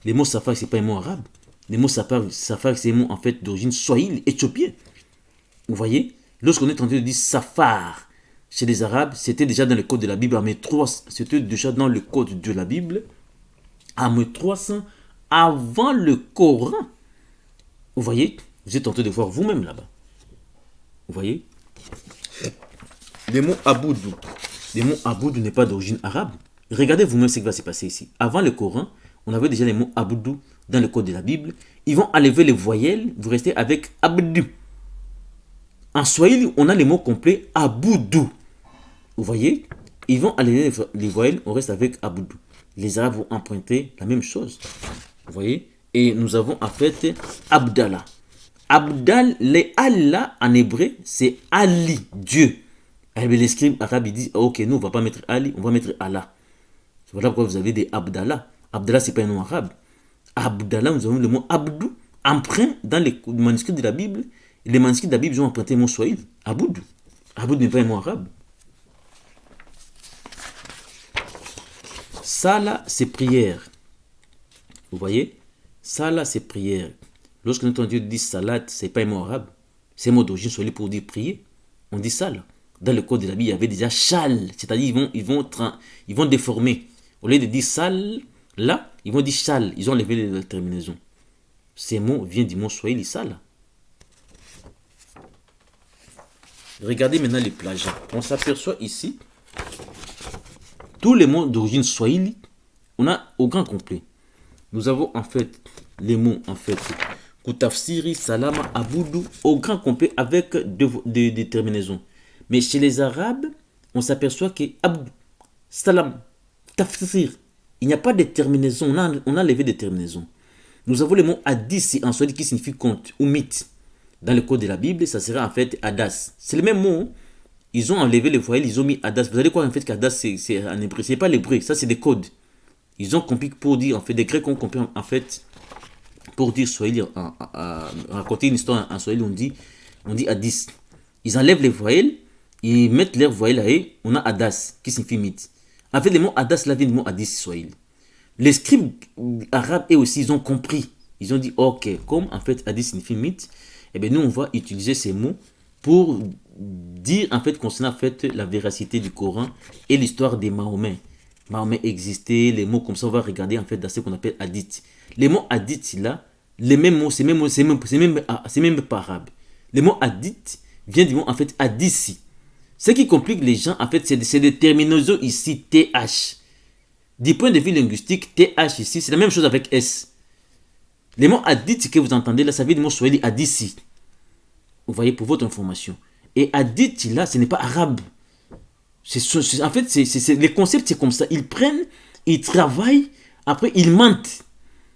le mot safar, c'est pas un mot arabe. Le mot safar, c'est un mot en fait d'origine swahili, éthiopien. Vous voyez, lorsqu'on est en train de dire safar chez les Arabes, c'était déjà dans le code de la Bible, c'était déjà dans le code de la Bible, à 1300 avant le Coran. Vous voyez, vous êtes en train de voir vous-même là-bas. Vous voyez, le mot aboudou. Le mot aboudou n'est pas d'origine arabe. Regardez vous-même ce qui va se passer ici. Avant le Coran, on avait déjà les mots aboudou dans le code de la Bible. Ils vont enlever les voyelles, vous restez avec abdou. En swahili, on a les mots complets aboudou. Vous voyez, ils vont enlever les voyelles, on reste avec aboudou. Les Arabes vont emprunter la même chose. Vous voyez, et nous avons en fait Abdallah. Abdal, les Allah en hébreu, c'est Ali, Dieu. Et les scribes arabes disent, ok, nous on va pas mettre Ali, on va mettre Allah. Voilà pourquoi vous avez des Abdallah. Abdallah, c'est pas un nom arabe. Abdallah, nous avons le mot Abdou, emprunt dans les manuscrits de la Bible. Les manuscrits de la Bible, ils ont emprunté le mot swahili, Aboudou. Aboudou n'est pas un mot arabe. Salah, c'est prière. Vous voyez, Salah, c'est prière. Lorsque notre Dieu dit salat, c'est pas un mot arabe. C'est un mot d'origine swahili pour dire prier. On dit Salah. Dans le code de la Bible, il y avait déjà chal, c'est-à-dire ils vont déformer. Au lieu de dire sal, là, ils vont dire chal. Ils ont enlevé les terminaisons. Ces mots viennent du mot swahili, Salah. Regardez maintenant les plagiats. On s'aperçoit ici, tous les mots d'origine swahili, on a au grand complet. Nous avons en fait les mots en fait Koutafsiri, Salama, Aboudou au grand complet avec des terminaisons. Mais chez les Arabes, on s'aperçoit que Abdou, Salam, Tafsir, il n'y a pas de terminaison. On a enlevé des terminaisons. Nous avons le mot Hadith en swahili qui signifie conte ou mythe. Dans le code de la Bible, ça sera en fait Hadas. C'est le même mot. Ils ont enlevé les voyelles, ils ont mis Hadas. Vous allez croire en fait qu'Hadas c'est en hébreu. C'est pas l'hébreu, ça c'est des codes. Ils ont compris pour dire, en fait, des Grecs ont compris en fait, pour dire swahili, raconter une histoire en swahili, on dit Hadith. Ils enlèvent les voyelles, ils mettent leurs voyelles à eux, on a Hadas, qui signifie mythe. En fait, le mot Hadas, là vient du mot Hadith swahili. Les scribes arabes, eux aussi, ils ont compris. Ils ont dit, ok, comme en fait Hadith signifie mythe, eh bien nous, on va utiliser ces mots pour dire en fait concernant en fait la véracité du Coran et l'histoire des Mahomet. Mahomet existait, les mots comme ça, on va regarder en fait dans ce qu'on appelle hadith. Les mots hadith là, les mêmes mots, c'est même pas arabe. Les mots hadith viennent du mot en fait hadisi. Ce qui complique les gens en fait, c'est des terminaisons ici, TH. Du point de vue linguistique, TH ici, c'est la même chose avec S. Les mots hadith que vous entendez là, ça vient du mot swahili hadisi. Vous voyez, pour votre information. Et hadith, là, ce n'est pas arabe. En fait, les concepts, c'est comme ça. Ils prennent, ils travaillent, après, ils mentent.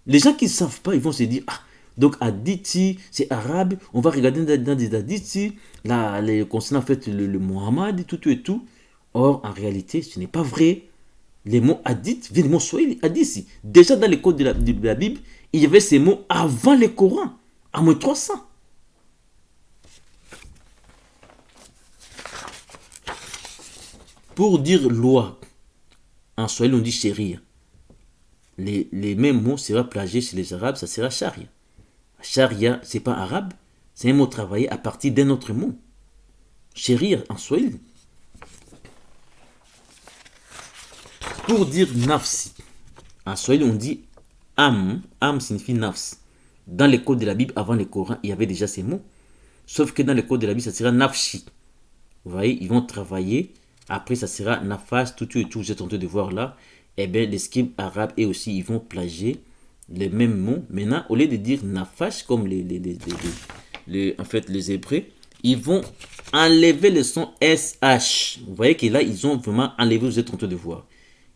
Les gens qui ne savent pas, ils vont se dire, ah, donc hadith, c'est arabe, on va regarder dans des hadiths, là, concernant en fait le Muhammad, tout et tout. Or, en réalité, ce n'est pas vrai. Les mots hadith viennent des mots swahili. Hadith, déjà dans les codes de la Bible, il y avait ces mots avant le Coran, à moins 300. Pour dire loi, en swahili on dit sharia. Les mêmes mots sera plagié chez les arabes, ça sera sharia. Sharia, c'est pas arabe, c'est un mot travaillé à partir d'un autre mot. Sharia en swahili. Pour dire nafsi, en swahili on dit am. Am signifie nafs. Dans les codes de la Bible, avant le Coran, il y avait déjà ces mots. Sauf que dans les codes de la Bible, ça sera nafshi. Vous voyez, ils vont travailler. Après, ça sera nafas, tout et tout. Vous êtes en train de voir là. Eh bien, les scribes arabes, et aussi, ils vont plagier les mêmes mots. Maintenant, au lieu de dire nafash, comme en fait, les hébreux, ils vont enlever le son SH. Vous voyez que là, ils ont vraiment enlevé, vous êtes en train de voir.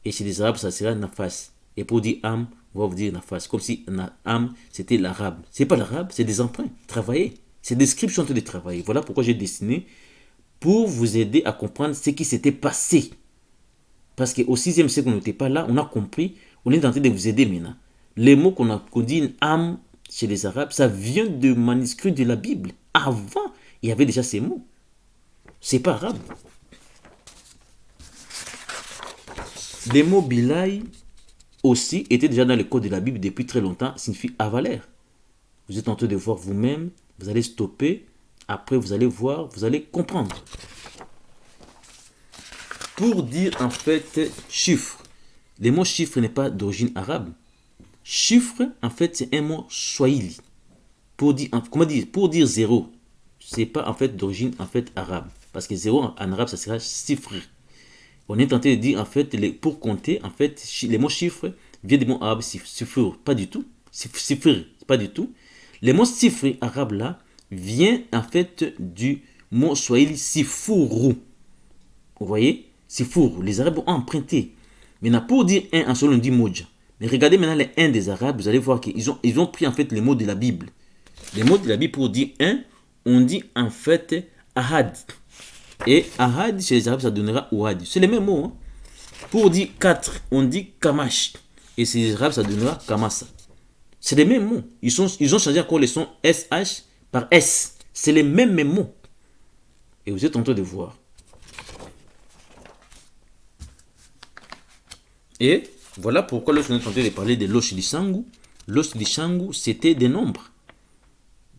Et chez les arabes, ça sera nafas. Et pour dire am, on va vous dire nafas. Comme si am, c'était l'arabe. C'est pas l'arabe, c'est des emprunts. Travailler. C'est des scribes qui sont en train de travailler. Voilà pourquoi j'ai dessiné pour vous aider à comprendre ce qui s'était passé. Parce qu'au 6e siècle, on n'était pas là, on a compris, on est en train de vous aider maintenant. Les mots qu'on dit âme chez les Arabes, ça vient de manuscrits de la Bible. Avant, il y avait déjà ces mots. C'est pas arabe. Les mots bilaï aussi étaient déjà dans le code de la Bible depuis très longtemps, signifie avaler. Vous êtes en train de voir vous-même, vous allez stopper, après vous allez voir, vous allez comprendre. Pour dire en fait chiffre, le mot chiffre n'est pas d'origine arabe. Chiffre, en fait, c'est un mot swahili. Pour dire, comment dire, pour dire zéro, c'est pas en fait d'origine en fait arabe. Parce que zéro en arabe, ça sera chiffre. On est tenté de dire en fait, pour compter, en fait, les mots chiffres viennent des mots arabes sifur, pas du tout. Sifir, pas du tout. Les mots chiffres arabes là vient en fait du mot swahili sifuru. Vous voyez? Sifuru. Les arabes ont emprunté. Maintenant, pour dire un, en solo, on dit moja. Mais regardez maintenant les 1 des arabes, vous allez voir qu'ils ont pris en fait les mots de la Bible. Les mots de la Bible pour dire 1, on dit en fait ahad. Et ahad, chez les arabes, ça donnera ouad. C'est les mêmes mots. Hein? Pour dire 4, on dit kamash. Et chez les arabes, ça donnera kamasa. C'est les mêmes mots. Ils ont changé encore les sons SH par S. C'est les mêmes mots. Et vous êtes en train de voir. Et voilà pourquoi lorsqu'on est en train de parler de l'os Lishangu, l'os Lishangu, c'était des nombres.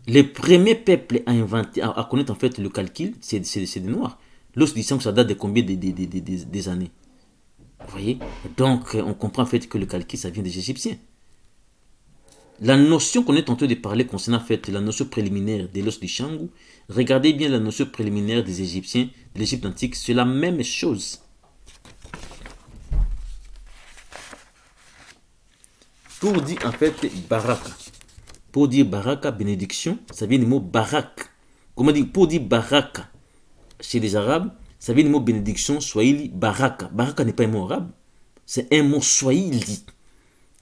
Les premiers peuples à connaître en fait le calcul, c'est des Noirs. L'os Lishangu, ça date de combien des années? Vous voyez? Donc, on comprend en fait que le calcul, ça vient des Égyptiens. La notion qu'on est en train de parler concernant en fait la notion préliminaire de l'os Lishangu, regardez bien la notion préliminaire des Égyptiens, de l'Égypte antique, c'est la même chose. Pour dire en fait baraka. Pour dire baraka, bénédiction, ça vient du mot barak. Comment dire? Pour dire baraka, chez les Arabes, ça vient du mot bénédiction, swahili, baraka. Baraka n'est pas un mot arabe, c'est un mot swahili.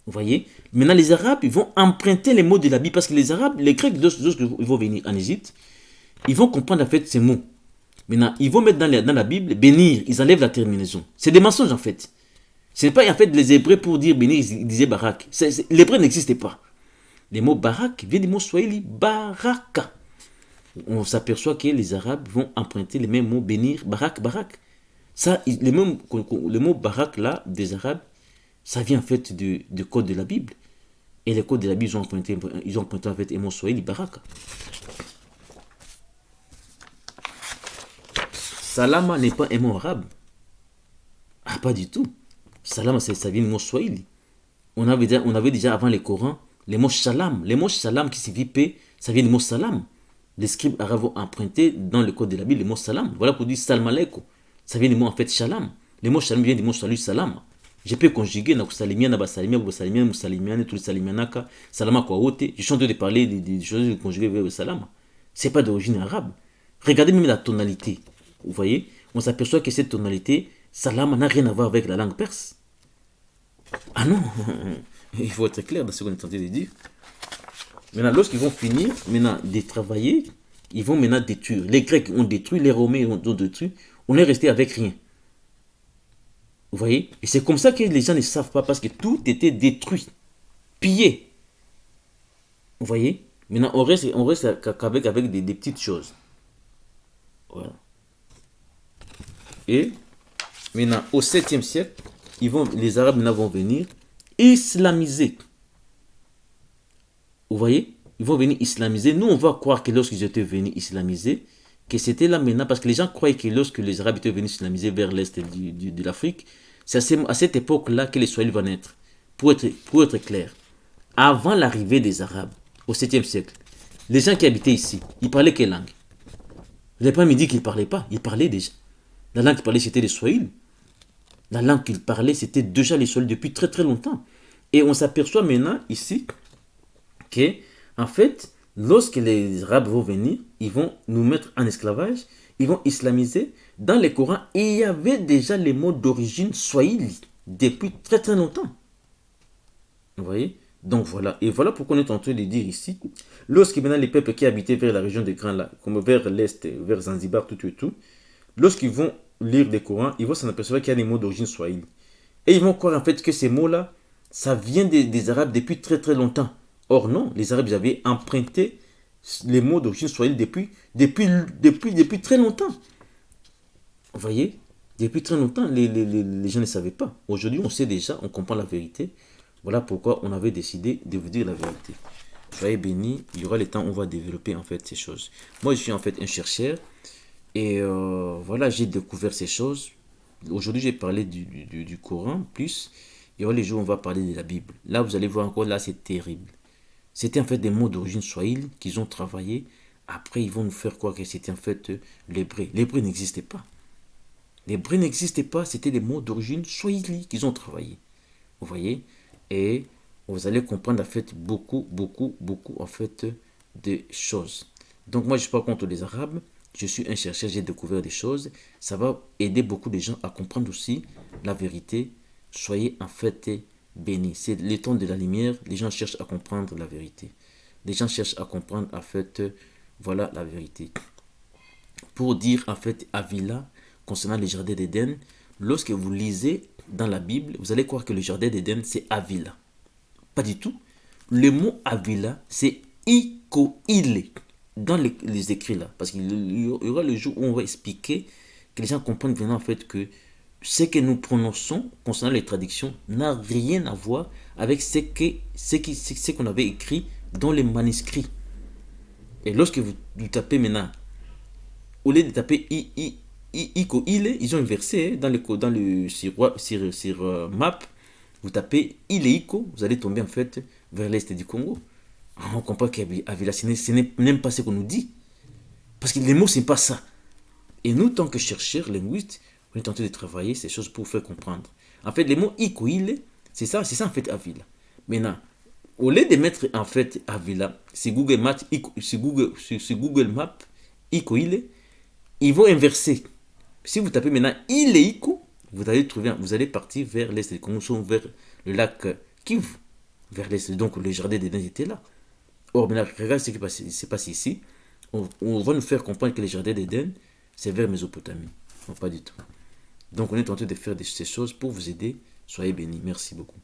Vous voyez? Maintenant, les Arabes, ils vont emprunter les mots de la Bible parce que les Arabes, les Grecs, lorsqu'ils vont venir en Égypte, ils vont comprendre en fait ces mots. Maintenant, ils vont mettre dans la Bible bénir, ils enlèvent la terminaison. C'est des mensonges en fait. Ce n'est pas en fait les Hébreux pour dire bénir, ils disaient barak. L'hébreu n'existait pas. Les mots barak viennent du mot swahili baraka. On s'aperçoit que les Arabes vont emprunter les mêmes mots bénir, barak, barak. Ça, le mot barak là, des Arabes, ça vient en fait du code de la Bible. Et les codes de la Bible, ils ont emprunté en fait le mot swahili baraka. Salama n'est pas un mot arabe. Ah, pas du tout. Salam, ça vient du mot swahili. On avait déjà avant le Coran les mots salam. Les mots salam qui signifie paix, ça vient du mot salam. Les scribes arabes ont emprunté dans le code de la Bible le mot salam. Voilà pour dire salam aleikum. Ça vient du mot en fait shalom. Le mot shalom vient du mot salut salam. Je peux conjuguer na kusalimia na basalimia, basalimia, musalimiane, tout salimianaka, salama kwa wote. Je suis en train de parler des choses conjuguées vers le salam. C'est pas d'origine arabe. Regardez même la tonalité. Vous voyez, on s'aperçoit que cette tonalité, salam n'a rien à voir avec la langue perse. Ah non, il faut être clair dans ce qu'on est tenté de dire. Maintenant, lorsqu'ils vont finir maintenant de travailler, ils vont maintenant détruire. Les Grecs ont détruit, les Romains ont détruit. On est resté avec rien. Vous voyez? Et c'est comme ça que les gens ne savent pas parce que tout était détruit, pillé. Vous voyez? Maintenant, on reste avec des petites choses. Voilà. Et maintenant, au 7e siècle, les Arabes maintenant vont venir islamiser. Vous voyez? Ils vont venir islamiser. Nous, on va croire que lorsqu'ils étaient venus islamiser, que c'était là maintenant, parce que les gens croyaient que lorsque les Arabes étaient venus islamiser vers l'est de l'Afrique, c'est à cette époque-là que les Swahili vont naître. Pour être clair, avant l'arrivée des Arabes, au 7e siècle, les gens qui habitaient ici, ils parlaient quelle langue? Vous n'avez pas me dit qu'ils ne parlaient pas, ils parlaient déjà. La langue qu'ils parlaient, c'était les Swahili. La langue qu'ils parlaient, c'était déjà les Swahili depuis très très longtemps. Et on s'aperçoit maintenant ici que, en fait, lorsque les Arabes vont venir, ils vont nous mettre en esclavage, ils vont islamiser. Dans les Corans, il y avait déjà les mots d'origine Swahili depuis très très longtemps. Vous voyez? Donc voilà. Et voilà pourquoi on est en train de dire ici, lorsque maintenant les peuples qui habitaient vers la région des Grands Lacs, comme vers l'Est, vers Zanzibar, tout, lorsqu'ils vont lire des Corans, ils vont s'en apercevoir qu'il y a des mots d'origine Swahili. Et ils vont croire en fait que ces mots-là, ça vient des Arabes depuis très très longtemps. Or non, les Arabes avaient emprunté les mots d'origine Swahili depuis très longtemps. Vous voyez? Depuis très longtemps, les gens ne savaient pas. Aujourd'hui, on sait déjà, on comprend la vérité. Voilà pourquoi on avait décidé de vous dire la vérité. Soyez bénis, il y aura le temps où on va développer en fait ces choses. Moi, je suis en fait un chercheur et voilà, j'ai découvert ces choses. Aujourd'hui, j'ai parlé du Coran plus. Il y aura les jours où on va parler de la Bible. Là, vous allez voir encore, là, c'est terrible. C'était en fait des mots d'origine swahili qu'ils ont travaillé. Après, ils vont nous faire croire que c'était en fait l'hébreu. L'hébreu n'existait pas. L'hébreu n'existait pas, c'était des mots d'origine swahili qu'ils ont travaillé. Vous voyez? Et vous allez comprendre en fait beaucoup en fait de choses. Donc moi je ne suis pas contre les Arabes, je suis un chercheur, j'ai découvert des choses. Ça va aider beaucoup de gens à comprendre aussi la vérité. Soyez en fait bénis. C'est le temps de la lumière, les gens cherchent à comprendre la vérité. Les gens cherchent à comprendre en fait, voilà la vérité. Pour dire en fait Avila, concernant les jardins d'Éden, lorsque vous lisez dans la Bible, vous allez croire que le jardin d'Éden, c'est Avila. Pas du tout. Le mot Avila, c'est Ikoile dans les écrits là. Parce qu'il y aura le jour où on va expliquer que les gens comprennent vraiment en fait que ce que nous prononçons concernant les traductions n'a rien à voir avec ce qu'on avait écrit dans les manuscrits. Et lorsque vous tapez maintenant, au lieu de taper Ikoile, ils ont inversé dans le sur map. Vous tapez Ileiko, vous allez tomber en fait vers l'est du Congo. On comprend qu'Avila, ce n'est même pas ce qu'on nous dit. Parce que les mots, ce n'est pas ça. Et nous, tant que chercheurs, linguistes, on est en train de travailler ces choses pour faire comprendre. En fait, les mots Ikoile, c'est ça en fait Avila. Maintenant, au lieu de mettre en fait Avila, sur Google Maps, Ikoile, ils vont inverser. Si vous tapez maintenant Ileiko, vous allez partir vers l'est du Congo, vers le lac Kivu, vers l'est. Donc le jardin d'Éden était là. Or, maintenant, regarde ce qui s'est passé ici. On va nous faire comprendre que le jardin d'Éden, c'est vers Mésopotamie. Non, pas du tout. Donc on est en train de faire ces choses pour vous aider. Soyez bénis. Merci beaucoup.